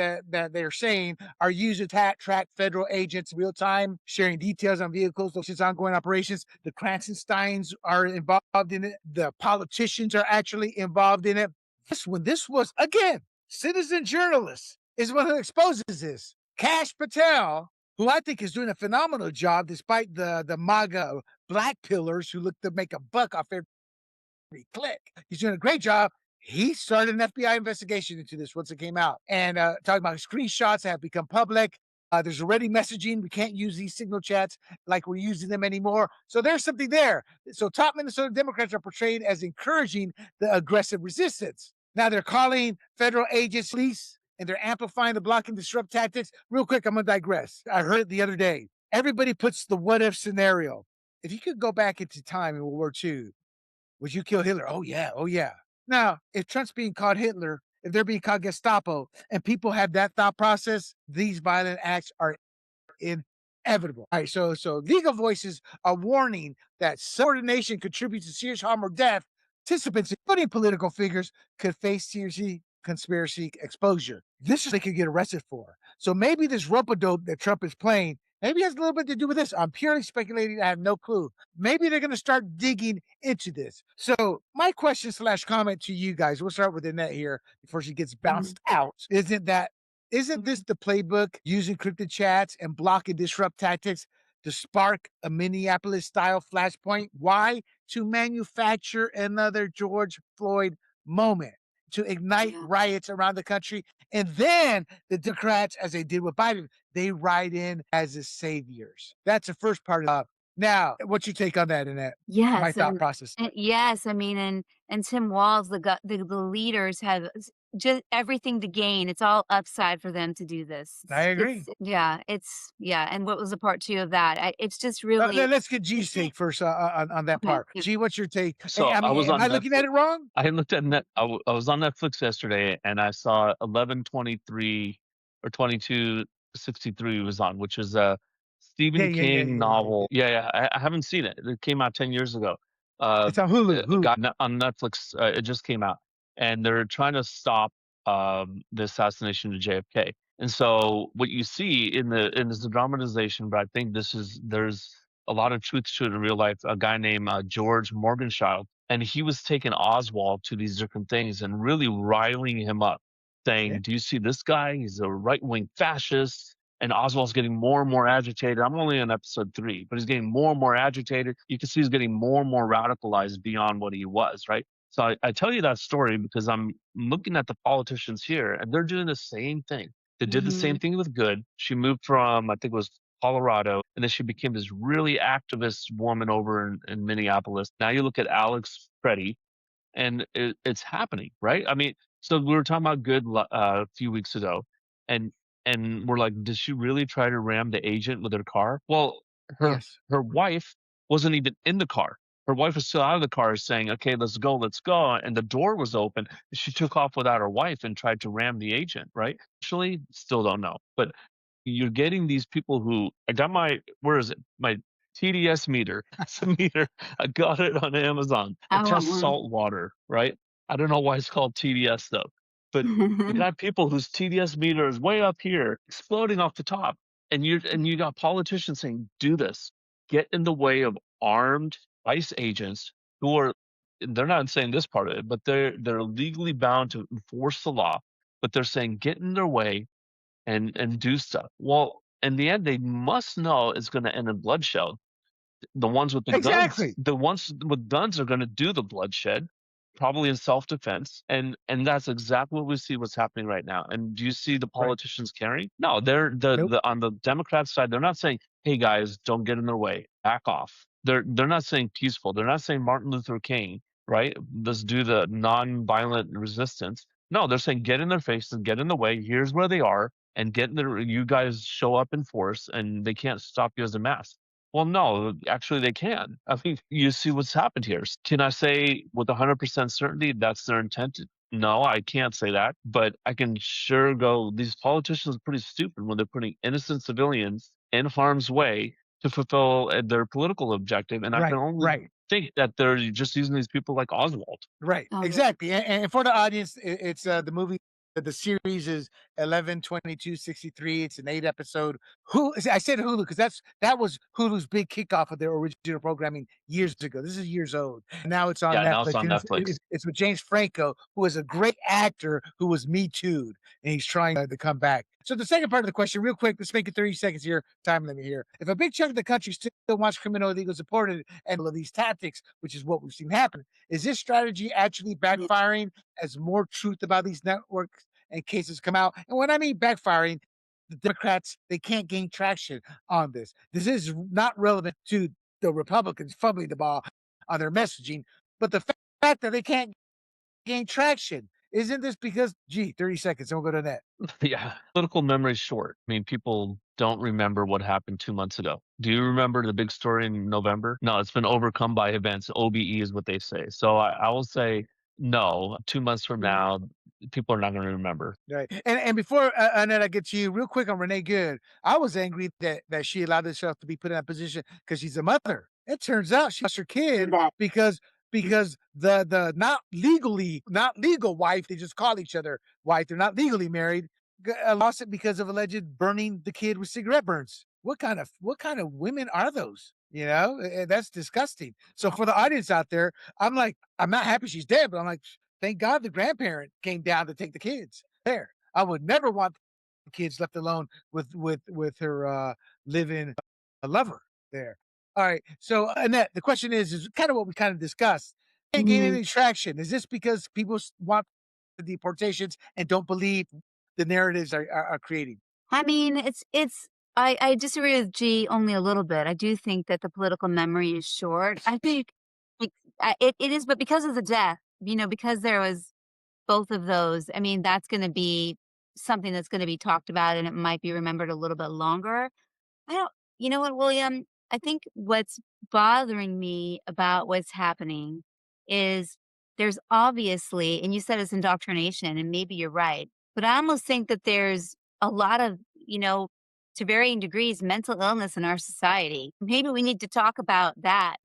they're saying are used to track federal agents in real time, sharing details on vehicles, those ongoing operations. The Cranstonsteins are involved in it. The politicians are actually involved in it. This was, again, citizen journalists is one who exposes this. Kash Patel, who I think is doing a phenomenal job despite the MAGA black pillars who look to make a buck off every click. He's doing a great job. He started an FBI investigation into this once it came out. And talking about screenshots that have become public. There's already messaging. We can't use these signal chats like we're using them anymore. So there's something there. So top Minnesota Democrats are portrayed as encouraging the aggressive resistance. Now they're calling federal agents police and they're amplifying the block and disrupt tactics. Real quick, I'm going to digress. I heard it the other day. Everybody puts the what if scenario. If you could go back into time in World War II, would you kill Hitler? Oh, yeah. Oh, yeah. Now, if Trump's being called Hitler, if they're being called Gestapo, and people have that thought process, these violent acts are inevitable. All right, so legal voices are warning that subordination contributes to serious harm or death. Participants, including political figures, could face serious conspiracy exposure. This is they could get arrested for. So maybe this rope-a-dope that Trump is playing maybe has a little bit to do with this. I'm purely speculating. I have no clue. Maybe they're going to start digging into this. So my question / comment to you guys, we'll start with Annette here before she gets bounced out. Isn't this the playbook? Use encrypted chats and block and disrupt tactics to spark a Minneapolis style flashpoint. Why? To manufacture another George Floyd moment, to ignite riots around the country. And then the Democrats, as they did with Biden, they ride in as the saviors. That's the first part of it. Now, what's your take on that, Annette? Yes. My thought process. Yes. I mean, and Tim Walz, the leaders have just everything to gain. It's all upside for them to do this. I agree. And what was the part 2 of that? It's just really. Let's get G's take first on that part. Yeah. G, what's your take? So I mean, I was am on I looking at it wrong? I looked at I was on Netflix yesterday and I saw 1123 or 2263 was on, which is a Stephen King novel. Yeah. I haven't seen it. It came out 10 years ago. It's on Hulu. Got on Netflix. It just came out, and they're trying to stop the assassination of JFK. And so what you see in this dramatization, but I think there's a lot of truth to it in real life. A guy named George Morgenchild, and he was taking Oswald to these different things and really riling him up, saying, "Do you see this guy? He's a right-wing fascist." And Oswald's getting more and more agitated. I'm only on episode 3, but he's getting more and more agitated. You can see he's getting more and more radicalized beyond what he was, right? So I tell you that story because I'm looking at the politicians here, and they're doing the same thing. They did the same thing with Good. She moved from, I think it was Colorado, and then she became this really activist woman over in Minneapolis. Now you look at Alex Pretti, and it's happening, right? I mean, so we were talking about Good a few weeks ago, and we're like, did she really try to ram the agent with her car? Well, her wife wasn't even in the car. Her wife was still out of the car saying, "Okay, let's go. And the door was open. She took off without her wife and tried to ram the agent, right? Actually, still don't know. But you're getting these people who I got where is it? My TDS meter. That's a meter. I got it on Amazon. It tests salt water, right? I don't know why it's called TDS though. But you got people whose TDS meter is way up here, exploding off the top, and you got politicians saying, "Do this. Get in the way of armed ICE agents who are." They're not saying this part of it, but they're legally bound to enforce the law. But they're saying, "Get in their way and do stuff." Well, in the end, they must know it's going to end in bloodshed. The ones with Exactly. the ones with guns are going to do the bloodshed, probably in self-defense, and that's exactly what we see what's happening right now. And do you see the Right. politicians caring? No, they're Nope. on the Democrat side. They're not saying, "Hey guys, don't get in their way, back off." They're not saying peaceful. They're not saying Martin Luther King, right? Let's do the non-violent resistance. No, they're saying get in their face and get in the way. Here's where they are, and get in there. You guys show up in force, and they can't stop you as a mass. Well, no, actually they can. I mean, you see what's happened here. Can I say with 100% certainty that's their intent? No, I can't say that, but I can sure go, these politicians are pretty stupid when they're putting innocent civilians in harm's way to fulfill their political objective. And I can Right. only Right. think that they're just using these people like Oswald. Right. Oh, yeah. Exactly. And for the audience, it's the movie. The series is 11/22/63. It's an 8 episode. I said Hulu because that was Hulu's big kickoff of their original programming years ago. This is years old. And now it's on Yeah, now it's Netflix. on And Netflix. it's with James Franco, who is a great actor who was Me Too'd, and he's trying to come back. So the second part of the question, real quick, let's make it 30 seconds here. Time limit here. If a big chunk of the country still wants criminal illegals deported and all of these tactics, which is what we've seen happen, is this strategy actually backfiring as more truth about these networks and cases come out? And when I mean backfiring, the Democrats, they can't gain traction on this. This is not relevant to the Republicans fumbling the ball on their messaging, but the fact that they can't gain traction. Isn't this because, 30 seconds, and we'll go to that. Yeah, political memory is short. I mean, people don't remember what happened 2 months ago. Do you remember the big story in November? No, it's been overcome by events. OBE is what they say. So I will say no. 2 months from now, people are not going to remember. Right. And before Annette, I get to you real quick on Renee Good. I was angry that she allowed herself to be put in that position because she's a mother. It turns out she lost her kid because the not legal wife, they just call each other wife, they're not legally married, lost it because of alleged burning the kid with cigarette burns. What kind of women are those? You know, that's disgusting. So for the audience out there, I'm like, I'm not happy she's dead, but I'm like, thank God the grandparent came down to take the kids. There, I would never want the kids left alone with her living a lover there. All right. So Annette, the question is kind of what we kind of discussed. Can't gain any traction. Is this because people want the deportations and don't believe the narratives are creating? I mean, I disagree with G only a little bit. I do think that the political memory is short. I think like, it is, but because of the death, because there was both of those, I mean, that's going to be something that's going to be talked about and it might be remembered a little bit longer. I don't, you know what, William? I think what's bothering me about what's happening is there's obviously, and you said it's indoctrination, and maybe you're right, but I almost think that there's a lot of, to varying degrees, mental illness in our society. Maybe we need to talk about that.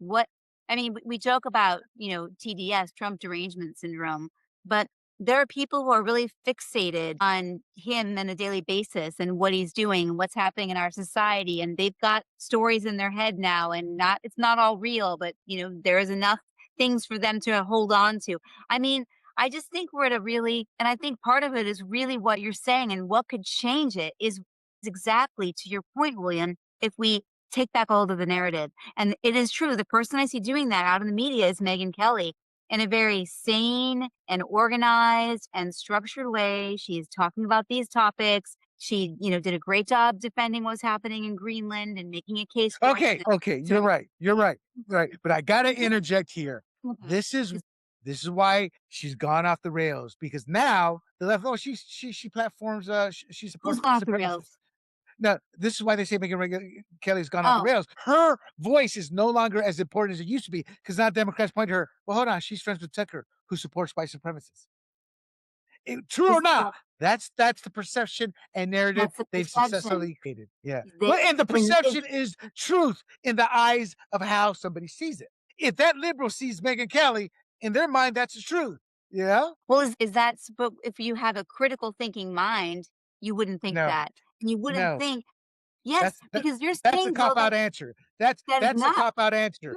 I mean, we joke about, TDS, Trump derangement syndrome, but there are people who are really fixated on him on a daily basis and what he's doing and what's happening in our society. And they've got stories in their head now and it's not all real, but there is enough things for them to hold on to. I mean, I just think we're at and I think part of it is really what you're saying and what could change it is exactly to your point, William, if we take back hold of the narrative. And it is true. The person I see doing that out in the media is Megyn Kelly in a very sane and organized and structured way. She's talking about these topics. She, did a great job defending what was happening in Greenland and making a case for Okay, okay, you're right. You're right. Right. But I gotta interject here. This is why she's gone off the rails because now the left. Oh, she platforms. She supports Who's off the supremacists. rails? No, this is why they say Kelly's gone off the rails. Her voice is no longer as important as it used to be because now Democrats point to her. Well, hold on, she's friends with Tucker, who supports white supremacists. True or not, that's the perception and narrative they've successfully created. Yeah, and the perception is truth in the eyes of how somebody sees it. If that liberal sees Megyn Kelly, in their mind, that's the truth. Yeah? Well, is that but if you have a critical thinking mind, you wouldn't think No, that. And you wouldn't no. think yes, That's that because you're that's a saying, though, cop out answer. that is That's a not cop out answer.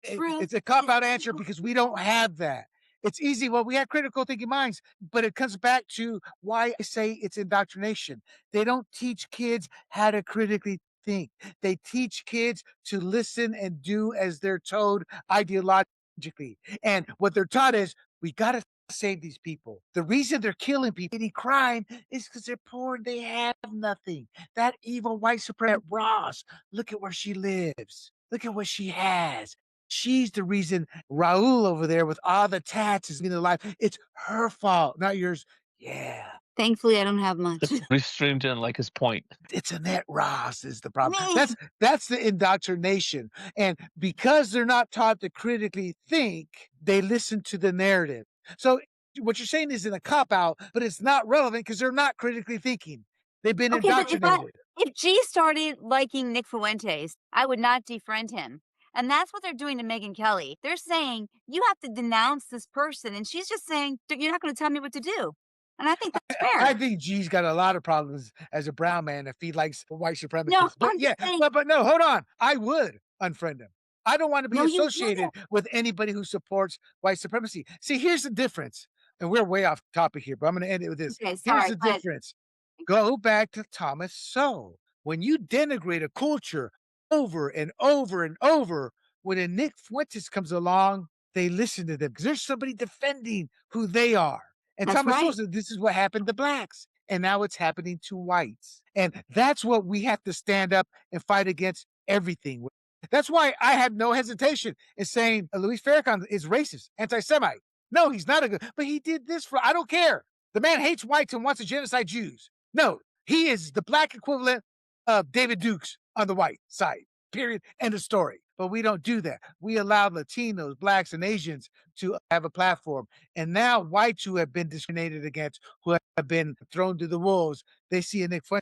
truth It's a cop is out answer because we don't have that. It's easy. Well, we have critical thinking minds, but it comes back to why I say it's indoctrination. They don't teach kids how to critically think. They teach kids to listen and do as they're told ideologically. And what they're taught is we got to save these people. The reason they're killing people, any crime, is because they're poor and they have nothing. That evil white supremacist Ross, look at where she lives. Look at what she has. She's the reason Raul over there with all the tats is in alive. It's her fault, not yours. Yeah. thankfully, I don't have much. We streamed didn't like his point. It's Annette Ross is the problem. Me. That's the indoctrination. And because they're not taught to critically think, they listen to the narrative. So what you're saying isn't a cop out, but it's not relevant because they're not critically thinking. They've been Okay, but indoctrinated. if G started liking Nick Fuentes, I would not defriend him. And that's what they're doing to Megyn Kelly. They're saying, you have to denounce this person. And she's just saying, you're not going to tell me what to do. And I think that's I fair. think G's got a lot of problems as a brown man if he likes white No, supremacists. But I'm yeah, just saying, but no, hold on. I would unfriend him. I don't want to be no, you associated wouldn't. with anybody who supports white supremacy. See, here's the difference. And we're way off topic here, but I'm going to end it with this. Okay, Here's sorry. the But difference. Go back to Thomas Sowell. When you denigrate a culture over and over and over, when a Nick Fuentes comes along, they listen to them because there's somebody defending who they are. And that's Thomas Sowell right. said, this is what happened to blacks. And now it's happening to whites. And that's what we have to stand up and fight against everything. That's why I have no hesitation in saying Luis Farrakhan is racist, anti-Semite. No, he's not a good, but he did this for, I don't care. The man hates whites and wants to genocide Jews. No, he is the black equivalent of David Dukes on the white side, period, end of story. But we don't do that. We allow Latinos, blacks, and Asians to have a platform. And now whites who have been discriminated against, who have been thrown to the wolves, they see a Nick Fuentes,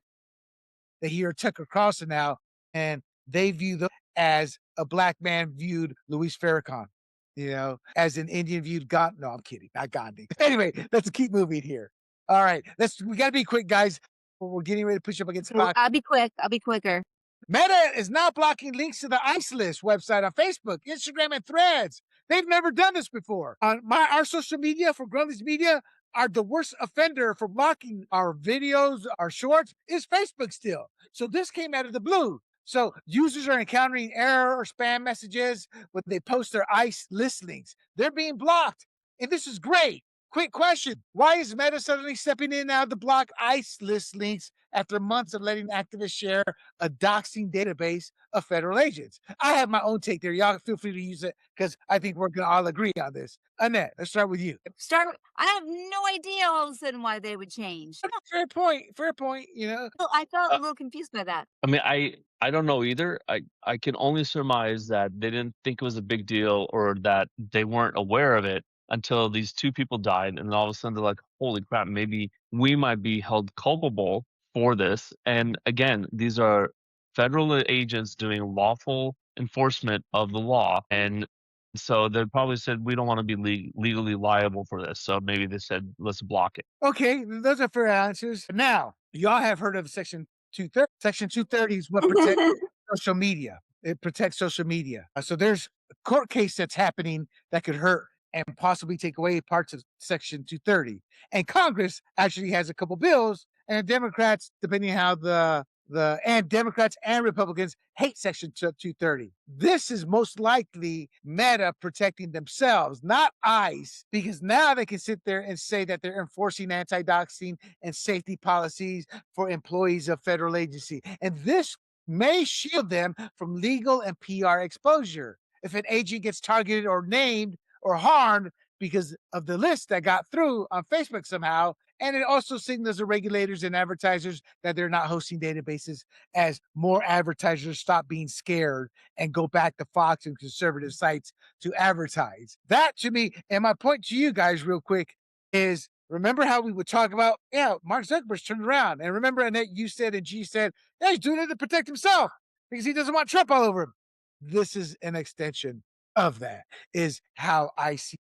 they hear Tucker Carlson now, and they view them as a black man viewed Luis Farrakhan, as an Indian viewed Gandhi. No, I'm kidding, not Gandhi. Anyway, let's keep moving here. All right, we got to be quick, guys. We're getting ready to push up against the clock. I'll be quick. I'll be quicker. Meta is now blocking links to the ICE list website on Facebook, Instagram, and Threads. They've never done this before. On our social media for Grumblings Media, the worst offender for blocking our videos, our shorts, is Facebook still. So this came out of the blue. So users are encountering error or spam messages when they post their ICE list links. They're being blocked. And this is great. Quick question. Why is Meta suddenly stepping in now to block ICE list links after months of letting activists share a doxing database of federal agents? I have my own take there. Y'all feel free to use it because I think we're going to all agree on this. Annette, let's start with you. I have no idea all of a sudden why they would change. Fair point. Fair point. I felt a Uh, little confused by that. I mean, I don't know either. I can only surmise that they didn't think it was a big deal or that they weren't aware of it until these two people died, and all of a sudden they're like, "Holy crap! Maybe we might be held culpable for this." And again, these are federal agents doing lawful enforcement of the law, and so they probably said, "We don't want to be legally liable for this." So maybe they said, "Let's block it." Okay, those are fair answers. Now, y'all have heard of Section 230. Section 230 is what protects social media. It protects social media. So there's a court case that's happening that could hurt and possibly take away parts of Section 230. And Congress actually has a couple bills, and Democrats, depending how and Democrats and Republicans hate Section 230. This is most likely Meta protecting themselves, not ICE, because now they can sit there and say that they're enforcing anti-doxing and safety policies for employees of federal agency. And this may shield them from legal and PR exposure. If an agent gets targeted or named or harmed because of the list that got through on Facebook somehow, and it also signals the regulators and advertisers that they're not hosting databases as more advertisers stop being scared and go back to Fox and conservative sites to advertise. That to me, and my point to you guys real quick is remember how we would talk about, Mark Zuckerberg's turned around. And remember, Annette, you said and G said, yeah, he's doing it to protect himself because he doesn't want Trump all over him. This is an extension of that, is how I see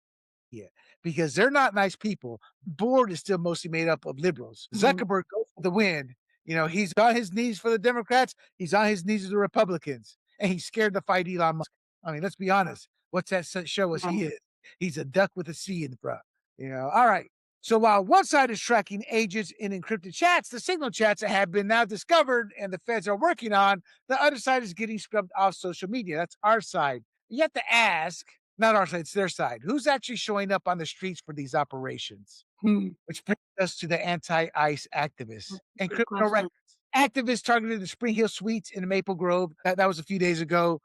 it. because they're not nice people. Board is still mostly made up of liberals. Zuckerberg goes for the win. He's on his knees for the Democrats. He's on his knees for the Republicans, and he's scared to fight Elon Musk. I mean, let's be honest. What's that show us? He is. He's a duck with a C in the front. All right. So while one side is tracking agents in encrypted chats, the signal chats that have been now discovered and the feds are working on, the other side is getting scrubbed off social media. That's our side. You have to ask, not our side, it's their side. Who's actually showing up on the streets for these operations? Which brings us to the anti-ICE activists and crypto records. Activists targeted the Spring Hill Suites in Maple Grove. That was a few days ago.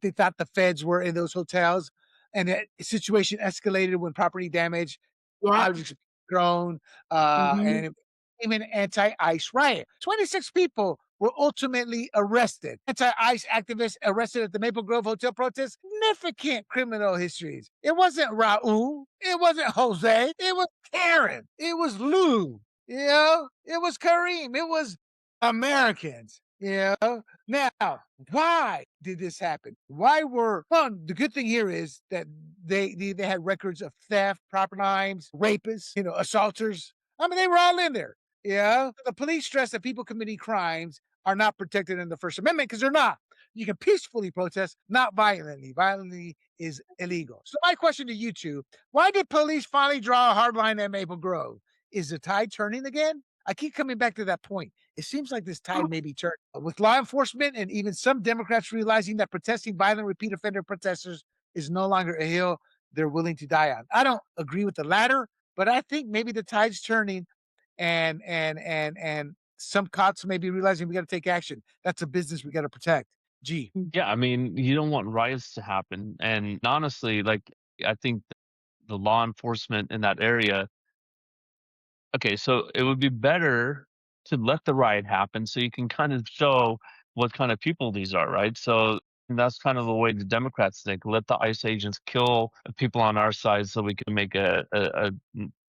They thought the feds were in those hotels, and the situation escalated when property damage, objects grown, and it became an anti-ICE riot. 26 people were ultimately arrested. Anti-ICE activists arrested at the Maple Grove Hotel protest. Significant criminal histories. It wasn't Raul. It wasn't Jose. It was Karen. It was Lou. It was Kareem. It was Americans. Now, why did this happen? The good thing here is that they had records of theft, property crimes, rapists, assaulters. I mean, they were all in there. The police stress that people committing crimes are not protected in the First Amendment because they're not. You can peacefully protest, not violently. Violently is illegal. So my question to you two, why did police finally draw a hard line at Maple Grove? Is the tide turning again? I keep coming back to that point. It seems like this tide may be turning. With law enforcement and even some Democrats realizing that protesting violent repeat offender protesters is no longer a hill they're willing to die on. I don't agree with the latter, but I think maybe the tide's turning and some cops may be realizing we got to take action. That's a business we got to protect. Gee. Yeah, I mean, you don't want riots to happen. And honestly, like, I think the law enforcement in that area, okay, so it would be better to let the riot happen so you can kind of show what kind of people these are, right? So and that's kind of the way the Democrats think. Let the ICE agents kill people on our side so we can make a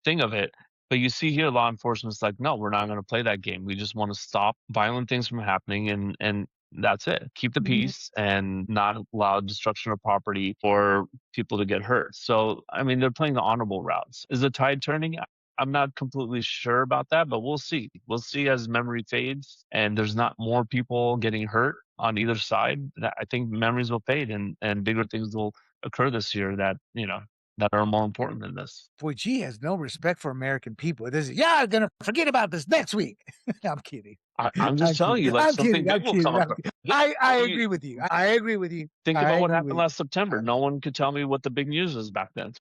thing of it. But you see here, law enforcement's like, no, we're not going to play that game. We just want to stop violent things from happening, and that's it. Keep the peace and not allow destruction of property or people to get hurt. So, I mean, they're playing the honorable routes. Is the tide turning? I'm not completely sure about that, but we'll see. We'll see as memory fades and there's not more people getting hurt on either side. I think memories will fade and bigger things will occur this year that, that are more important than this. Boy, G has no respect for American people. This is, I'm going to forget about this next week. I'm kidding. I'm just telling you, like, something big will come up. I agree with you. I agree with you. Think about what happened last September. No one could tell me what the big news is back then.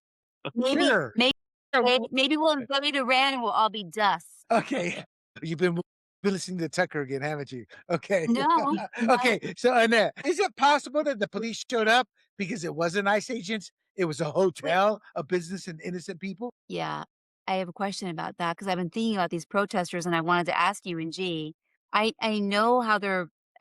Maybe we'll go to Iran and we'll all be dust. Okay. You've been listening to Tucker again, haven't you? Okay. No. Okay. So, Annette, is it possible that the police showed up because it wasn't ICE agents? It was a hotel, a business, and innocent people? Yeah. I have a question about that because I've been thinking about these protesters and I wanted to ask you and G. I know how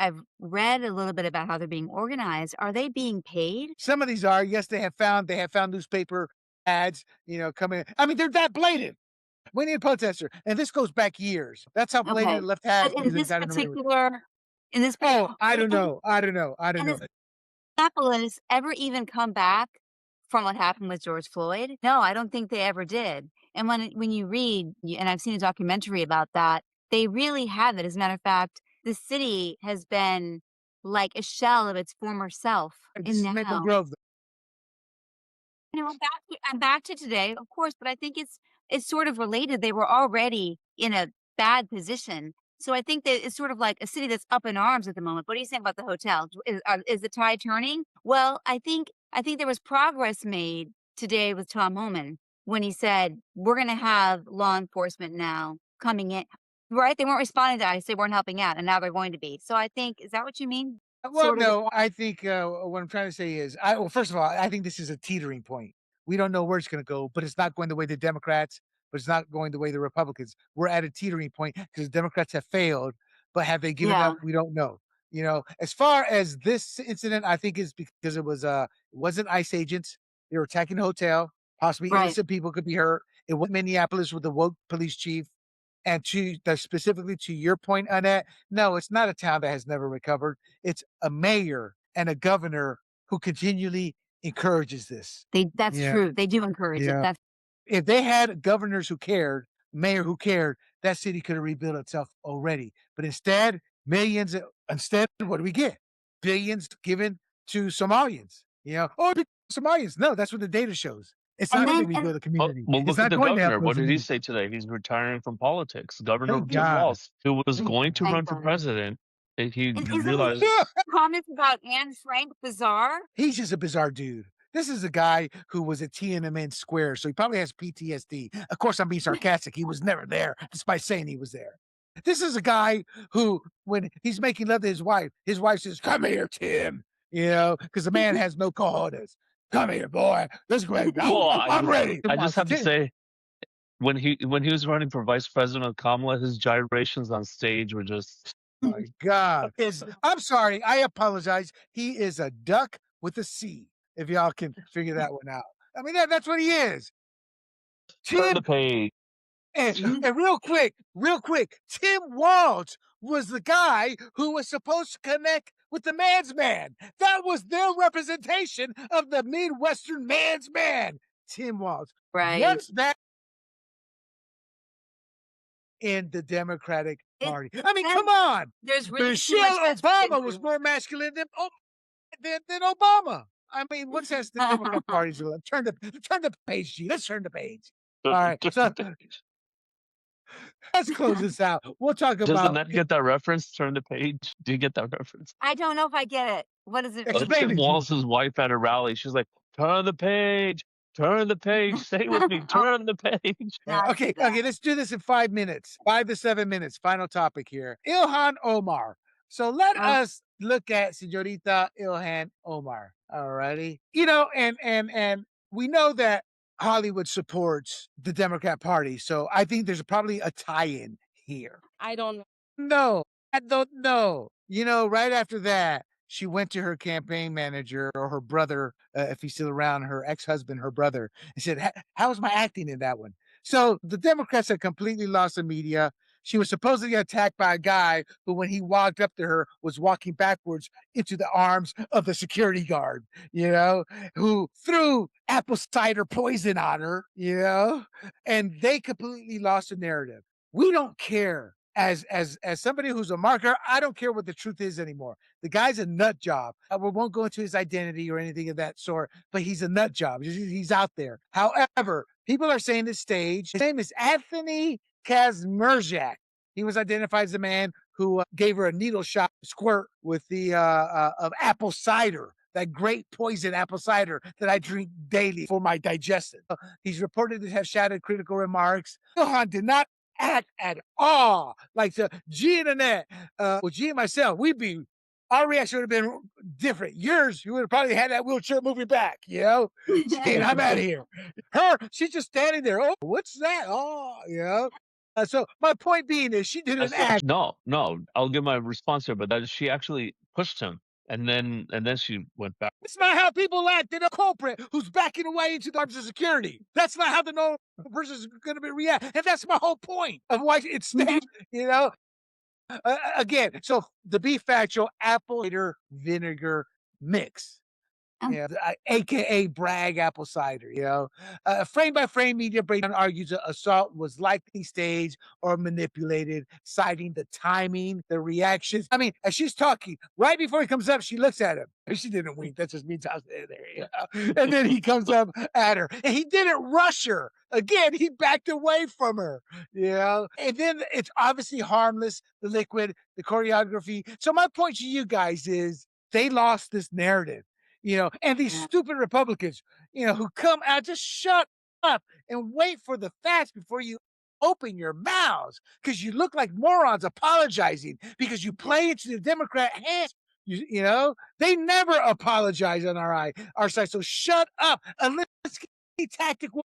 I've read a little bit about how they're being organized. Are they being paid? Some of these are. Yes, they have found newspaper ads, coming. I mean, they're that blatant. We need a protester. And this goes back years. That's how blatant the left has. But in this particular, I don't know. Minneapolis ever even come back from what happened with George Floyd? No, I don't think they ever did. And when you read, and I've seen a documentary about that, they really haven't. As a matter of fact, the city has been like a shell of its former self. Maple Grove. I'm back to today, of course, but I think it's sort of related. They were already in a bad position. So I think that it's sort of like a city that's up in arms at the moment. What are you saying about the hotel? Is the tide turning? Well, I think there was progress made today with Tom Homan when he said, we're going to have law enforcement now coming in, right? They weren't responding to ICE. They weren't helping out, and now they're going to be. So I think, is that what you mean? Well, no, I think what I'm trying to say is, first of all, I think this is a teetering point. We don't know where it's going to go, but it's not going the way the Democrats, but it's not going the way the Republicans. We're at a teetering point because the Democrats have failed, but have they given up? We don't know. As far as this incident, I think is because it wasn't ICE agents. They were attacking a hotel. Possibly innocent people could be hurt. It was Minneapolis with the woke police chief. And specifically to your point, Annette, no, it's not a town that has never recovered. It's a mayor and a governor who continually encourages this. That's true. They do encourage it. If they had governors who cared, mayor who cared, that city could have rebuilt itself already. But instead, instead, what do we get? Billions given to Somalians. Oh, Somalians. No, that's what the data shows. It's not going to rebuild a community. Well, It's look at not the going to help governor. those What in did he need. say today? He's retiring from politics. Governor Thank Tim God. Walz, who was going to Thank run for God. president, and he And isn't realized his comments about Anne Frank bizarre? He's just a bizarre dude. This is a guy who was at Tiananmen Square, so he probably has PTSD. Of course, I'm being sarcastic. He was never there, despite saying he was there. This is a guy who, when he's making love to his wife says, "Come here, Tim," because the man has no cojones. "Come here, boy. Let's go ahead. well, I'm ready. I just have to say, when he was running for vice president of Kamala, his gyrations on stage were just My God. I'm sorry. I apologize. He is a duck with a C, if y'all can figure that one out. I mean, that's what he is. turn the page. And real quick, Tim Walz was the guy who was supposed to connect with the man's man. That was their representation of the Midwestern man's man, Tim Walz. Right. What's that in the Democratic Party? I mean, come on. There's really Michelle Obama was more masculine than Obama. I mean, what's that the Democrat Party's doing? Turn the page, G. Let's turn the page. All right. So let's close this out. We'll talk Does about. Annette get that reference? Turn the page. Do you get that reference? I don't know if I get it. What is it? Explain Tim it. Walz's wife at a rally. She's like, "Turn the page. Turn the page. Say it with me. Turn the page." Okay, let's do this in 5 minutes. 5 to 7 minutes. Final topic here. Ilhan Omar. So let us look at Señorita Ilhan Omar. Alrighty. And we know that Hollywood supports the Democrat Party. So I think there's probably a tie-in here. I don't know. No, I don't know. Right after that, she went to her campaign manager or her brother, if he's still around, her ex-husband, her brother, and said, how's my acting in that one? So the Democrats had completely lost the media. She was supposedly attacked by a guy who, when he walked up to her, was walking backwards into the arms of the security guard, who threw apple cider poison on her, and they completely lost the narrative. We don't care. As somebody who's a marketer, I don't care what the truth is anymore. The guy's a nut job. We won't go into his identity or anything of that sort, but he's a nut job. He's out there. However, people are saying this stage. His name is Anthony Kazmerjak. He was identified as the man who gave her a needle shot squirt with the of apple cider. That great poison apple cider that I drink daily for my digestion. He's reported to have shouted critical remarks. Ilhan did not act at all like G and Annette. G and myself, our reaction would have been different. Yours, you would have probably had that wheelchair moving back, and I'm out of here. She's just standing there. Oh, what's that? Oh, so my point being is she didn't act. No, I'll give my response here, but that she actually pushed him, and then she went back. That's not how people act. They're a culprit who's backing away into the arms of security. That's not how the normal person is going to react, and that's my whole point of why it's stands. Again, so to be factual, apple cider vinegar mix. AKA brag apple cider, frame by frame media breakdown argues the assault was likely staged or manipulated, citing the timing, the reactions. I mean, as she's talking, right before he comes up, she looks at him. She didn't wink. That just means I was there. And then he comes up at her. And he didn't rush her. Again, he backed away from her. And then it's obviously harmless, the liquid, the choreography. So my point to you guys is they lost this narrative. And these stupid Republicans, who come out, just shut up and wait for the facts before you open your mouths, because you look like morons apologizing because you play into the Democrat hands. They never apologize on our side. So shut up and let's get tactical.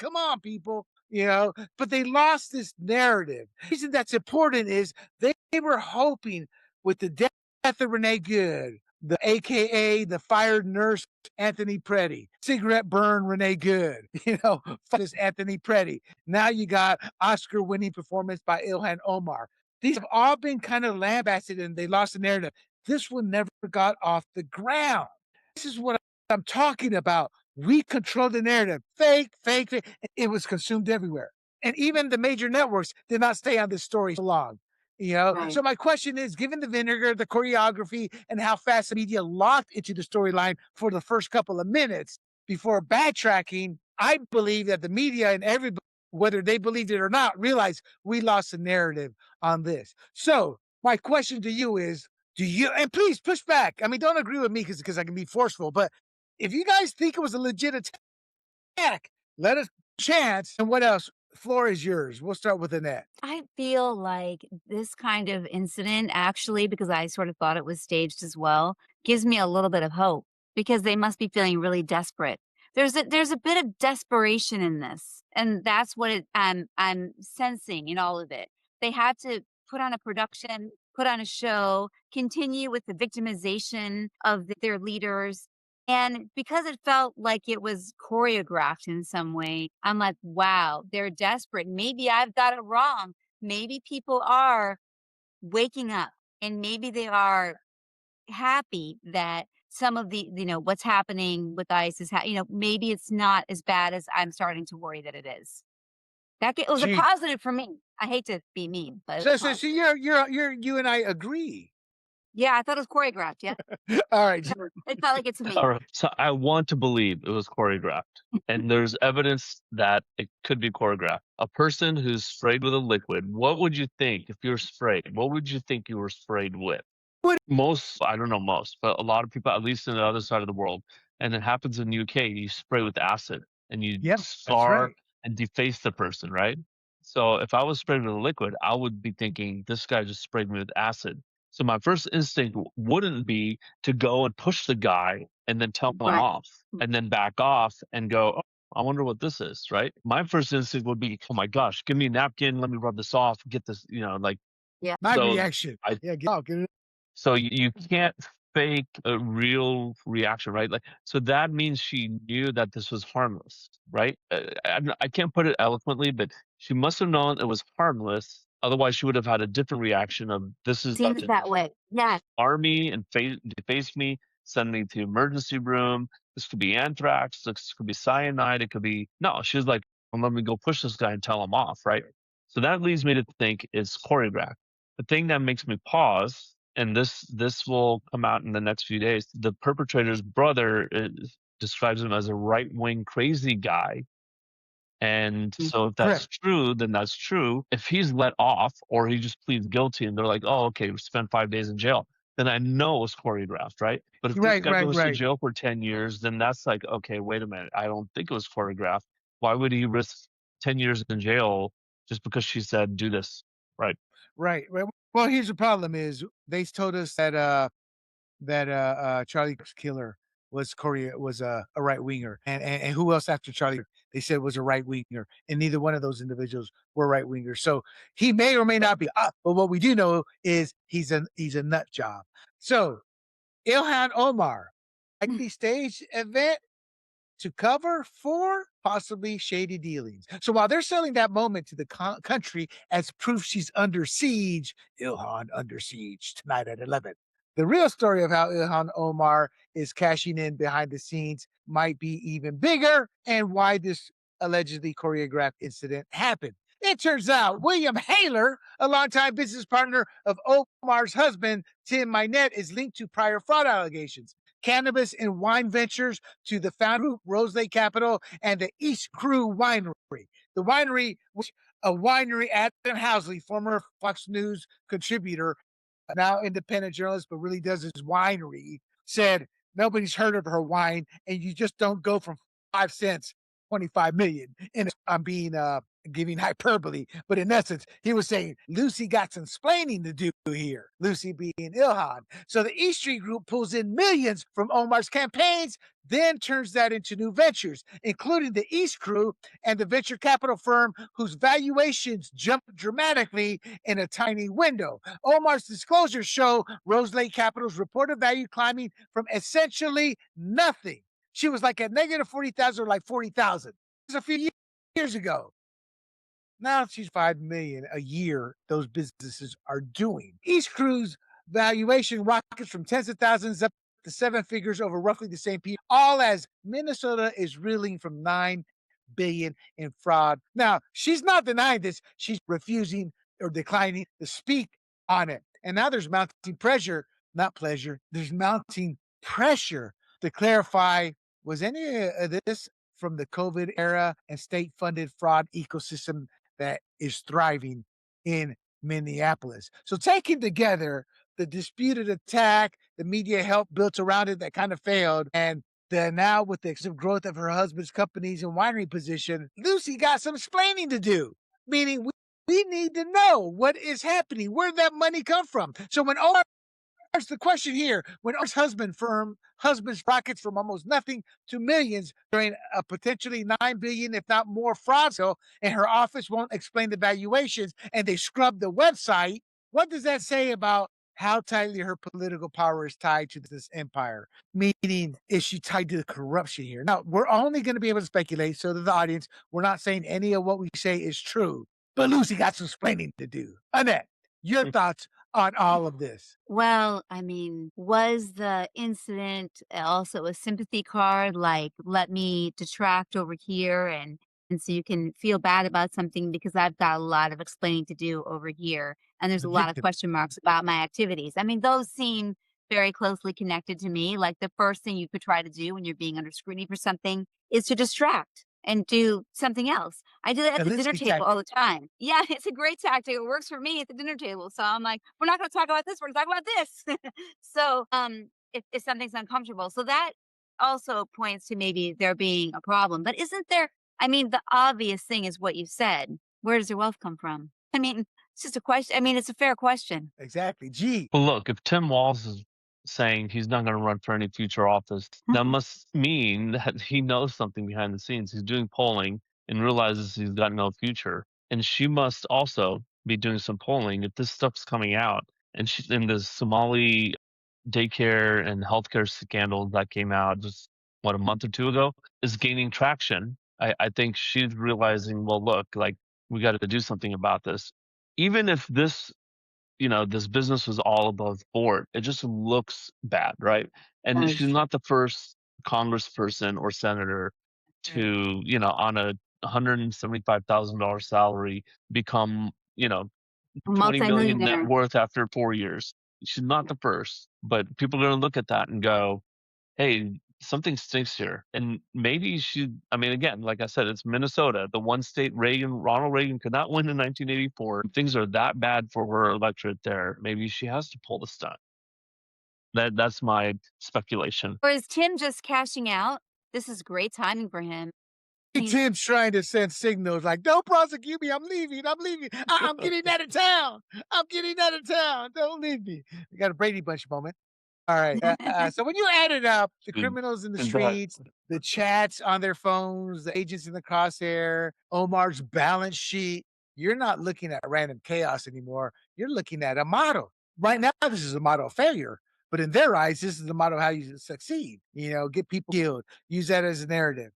Come on, people. But they lost this narrative. The reason that's important is they were hoping with the death of Renee Good, the AKA the fired nurse Anthony Pretti, cigarette burn Renee Good, this Anthony Pretti. Now you got Oscar-winning performance by Ilhan Omar. These have all been kind of lambasted and they lost the narrative. This one never got off the ground. This is what I'm talking about. We control the narrative. Fake, fake, fake. It was consumed everywhere. And even the major networks did not stay on this story so long. Right. So my question is, given the vinegar, the choreography, and how fast the media locked into the storyline for the first couple of minutes before backtracking, I believe that the media and everybody, whether they believed it or not, realized we lost the narrative on this. So my question to you is, do you, and please push back. I mean, don't agree with me because I can be forceful, but if you guys think it was a legit attack, let us chance. And what else? Floor is yours. We'll start with Annette. I feel like this kind of incident actually, because I sort of thought it was staged as well, gives me a little bit of hope because they must be feeling really desperate. There's a bit of desperation in this, and that's what I'm sensing in all of it. They had to put on a production, put on a show, continue with the victimization of their leaders. And because it felt like it was choreographed in some way, I'm like, wow, they're desperate. Maybe I've got it wrong. Maybe people are waking up and maybe they are happy that some of the, what's happening with ICE is, maybe it's not as bad as I'm starting to worry that it is. It was a Gee. positive for me. I hate to be mean, but So you and I agree. yeah, I thought it was choreographed. Yeah. All right. It felt like it to me. All right. So I want to believe it was choreographed. And there's evidence that it could be choreographed. A person who's sprayed with a liquid, what would you think if you're sprayed? What would you think you were sprayed with? Most, I don't know most, but a lot of people, at least in the other side of the world, and it happens in the UK, you spray with acid and you Yep, that's scar right. and deface the person, right? So if I was sprayed with a liquid, I would be thinking, this guy just sprayed me with acid. So my first instinct wouldn't be to go and push the guy and then tell him Right. off and then back off and go, oh, I wonder what this is, right? My first instinct would be, oh my gosh, give me a napkin, let me rub this off, get this, like. Yeah. My So reaction. I Yeah, get it. so you can't fake a real reaction, right? Like, so that means she knew that this was harmless, right? I can't put it eloquently, but she must have known it was harmless. Otherwise, she would have had a different reaction of this is about Seems to that way. Yeah. harm me and deface me, send me to the emergency room. This could be anthrax. This could be cyanide. It could be no. She was like, well, let me go push this guy and tell him off, right? So that leads me to think it's choreographed. The thing that makes me pause, and this will come out in the next few days. The perpetrator's brother describes him as a right wing crazy guy, and so if that's Correct. true, then that's true. If he's let off or he just pleads guilty and they're like, oh, okay, we spent 5 days in jail, then I know it was choreographed, right? But if this Right, guy right, goes to right. jail for 10 years, then that's like, okay, wait a minute. I don't think it was choreographed. Why would he risk 10 years in jail just because she said, do this? Right. Right, right. Well, here's the problem is they told us that Charlie's killer was a right winger, and who else after Charlie they said was a right winger, and neither one of those individuals were right wingers. So he may or may not be, but what we do know is he's a nut job. So Ilhan Omar, likely stage event to cover for possibly shady dealings. So while they're selling that moment to the country as proof she's under siege, Ilhan under siege tonight at 11. The real story of how Ilhan Omar is cashing in behind the scenes might be even bigger and why this allegedly choreographed incident happened. It turns out William Haler, a longtime business partner of Omar's husband, Tim Minette, is linked to prior fraud allegations, cannabis and wine ventures to the found group Rose Lake Capital and the East Crew Winery. The winery was a winery. Adam Housley, former Fox News contributor, now independent journalist, but really does his winery, said nobody's heard of her wine, and you just don't go from 5 cents, 25 million. And I'm being giving hyperbole, but in essence, he was saying Lucy got some splaining to do here. Lucy being Ilhan. So the East Street Group pulls in millions from Omar's campaigns, then turns that into new ventures, including the East Crew and the venture capital firm whose valuations jumped dramatically in a tiny window. Omar's disclosures show Rose Lake Capital's reported value climbing from essentially nothing. She was like at negative 40,000 or like 40,000. This was a few years ago. Now she's 5 million a year those businesses are doing. East Crew's valuation rockets from tens of thousands up the seven figures over roughly the same people, all as Minnesota is reeling from 9 billion in fraud. Now, she's not denying this. She's refusing or declining to speak on it. And now there's mounting pressure, not pleasure. There's mounting pressure to clarify, was any of this from the COVID era and state funded fraud ecosystem that is thriving in Minneapolis? So taken together, the disputed attack, the media help built around it that kind of failed, and now with the extensive growth of her husband's companies and winery position, Lucy got some explaining to do. Meaning we need to know what is happening, where did that money come from. So when Omar, the question here, when Omar's husband's rockets from almost nothing to millions during a potentially 9 billion, if not more, fraud sale, and her office won't explain the valuations and they scrub the website, what does that say about how tightly her political power is tied to this empire? Meaning, is she tied to the corruption here? Now, we're only going to be able to speculate, so to the audience, we're not saying any of what we say is true. But Lucy got some explaining to do. Annette, your thoughts on all of this? Well, I mean, was the incident also a sympathy card? Like, let me detract over here and so you can feel bad about something because I've got a lot of explaining to do over here. And there's The a lot of victim. question marks about my activities. I mean, those seem very closely connected to me. Like the first thing you could try to do when you're being under scrutiny for something is to distract and do something else. I do that at A the dinner listening table all tactic. the time. Yeah, it's a great tactic. It works for me at the dinner table. So I'm like, we're not going to talk about this. We're going to talk about this. So if something's uncomfortable, so that also points to maybe there being a problem. But isn't there? I mean, the obvious thing is what you said. Where does your wealth come from? I mean, it's just a question. I mean, it's a fair question. Exactly. Gee, Well, look, if Tim Walz is saying he's not going to run for any future office, that must mean that he knows something behind the scenes. He's doing polling and realizes he's got no future. And she must also be doing some polling if this stuff's coming out. And she's in the Somali daycare and healthcare scandal that came out just a month or two ago is gaining traction. I think she's realizing, well, look, like we got to do something about this. Even if this this business was all above board. It just looks bad, right? And she's Yes. not the first congressperson or senator Right. to, on a $175,000 salary become, A 20 million net multimillionaire. worth after 4 years. She's not the first, but people are going to look at that and go, hey, something stinks here. And maybe I mean, again, like I said, it's Minnesota, the one state Ronald Reagan could not win in 1984. Things are that bad for her electorate there. Maybe she has to pull the stunt. That's my speculation. Or is Tim just cashing out? This is great timing for him. Tim's trying to send signals like, don't prosecute me. I'm leaving. I'm leaving. I'm getting out of town. I'm getting out of town. Don't leave me. We got a Brady Bunch moment. All right. So when you add it up, the And, criminals in the and that streets, the chats on their phones, the agents in the crosshair, Omar's balance sheet, you're not looking at random chaos anymore. You're looking at a model. Right now, this is a model of failure. But in their eyes, this is the model of how you succeed. Get people killed, use that as a narrative,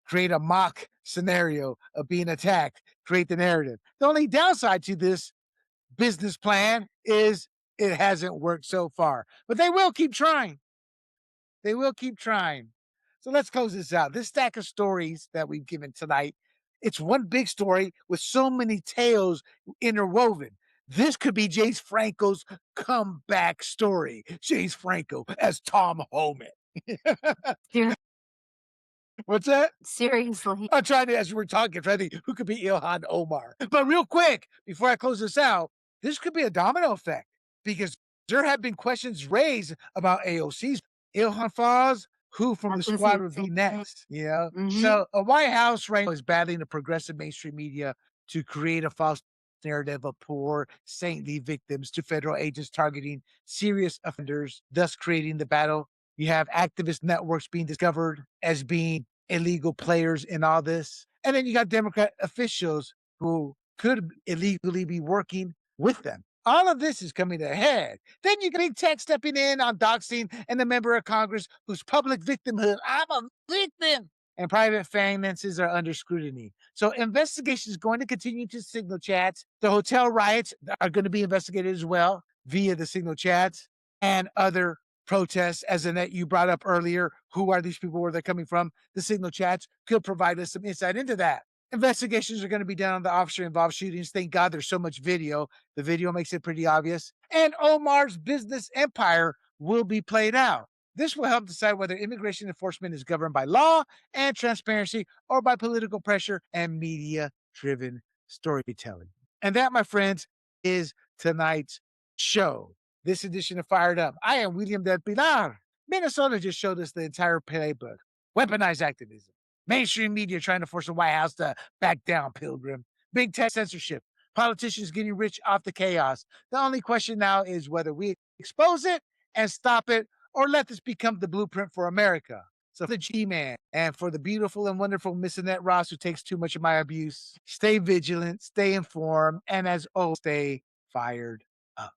create a mock scenario of being attacked, create the narrative. The only downside to this business plan is it hasn't worked so far, but they will keep trying. They will keep trying. So let's close this out. This stack of stories that we've given tonight, it's one big story with so many tales interwoven. This could be James Franco's comeback story. James Franco as Tom Homan. What's that? Seriously. I'm trying to, as we're talking, trying to think who could be Ilhan Omar. But real quick, before I close this out, this could be a domino effect because there have been questions raised about AOC's Ilhan falls. Who from I the was gonna say squad the would be same thing. next? Mhm. So a White House right now is battling the progressive mainstream media to create a false narrative of poor, saintly victims to federal agents targeting serious offenders, thus creating the battle. You have activist networks being discovered as being illegal players in all this. And then you got Democrat officials who could illegally be working with them. All of this is coming to a head. Then you got big tech stepping in on doxing and the member of Congress whose public victimhood, I'm a victim, and private finances are under scrutiny. So investigation is going to continue to signal chats. The hotel riots are going to be investigated as well via the signal chats and other protests, as Annette, you brought up earlier. Who are these people? Where they're coming from? The signal chats could provide us some insight into that. Investigations are going to be done on the officer-involved shootings. Thank God there's so much video. The video makes it pretty obvious. And Omar's business empire will be played out. This will help decide whether immigration enforcement is governed by law and transparency or by political pressure and media-driven storytelling. And that, my friends, is tonight's show. This edition of Fired Up. I am William Del Pilar. Minnesota just showed us the entire playbook. Weaponized activism. Mainstream media trying to force the White House to back down, Pilgrim. Big tech censorship. Politicians getting rich off the chaos. The only question now is whether we expose it and stop it, or let this become the blueprint for America. So for the G-Man and for the beautiful and wonderful Miss Annette Ross, who takes too much of my abuse, stay vigilant, stay informed, and as always, stay fired up.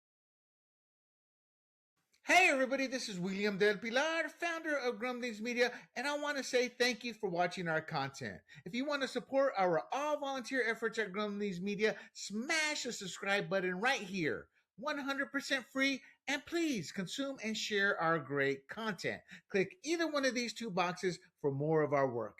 Hey everybody, this is William Del Pilar, founder of Grumblings Media, and I want to say thank you for watching our content. If you want to support our all-volunteer efforts at Grumblings Media, smash the subscribe button right here. 100% free, and please consume and share our great content. Click either one of these two boxes for more of our work.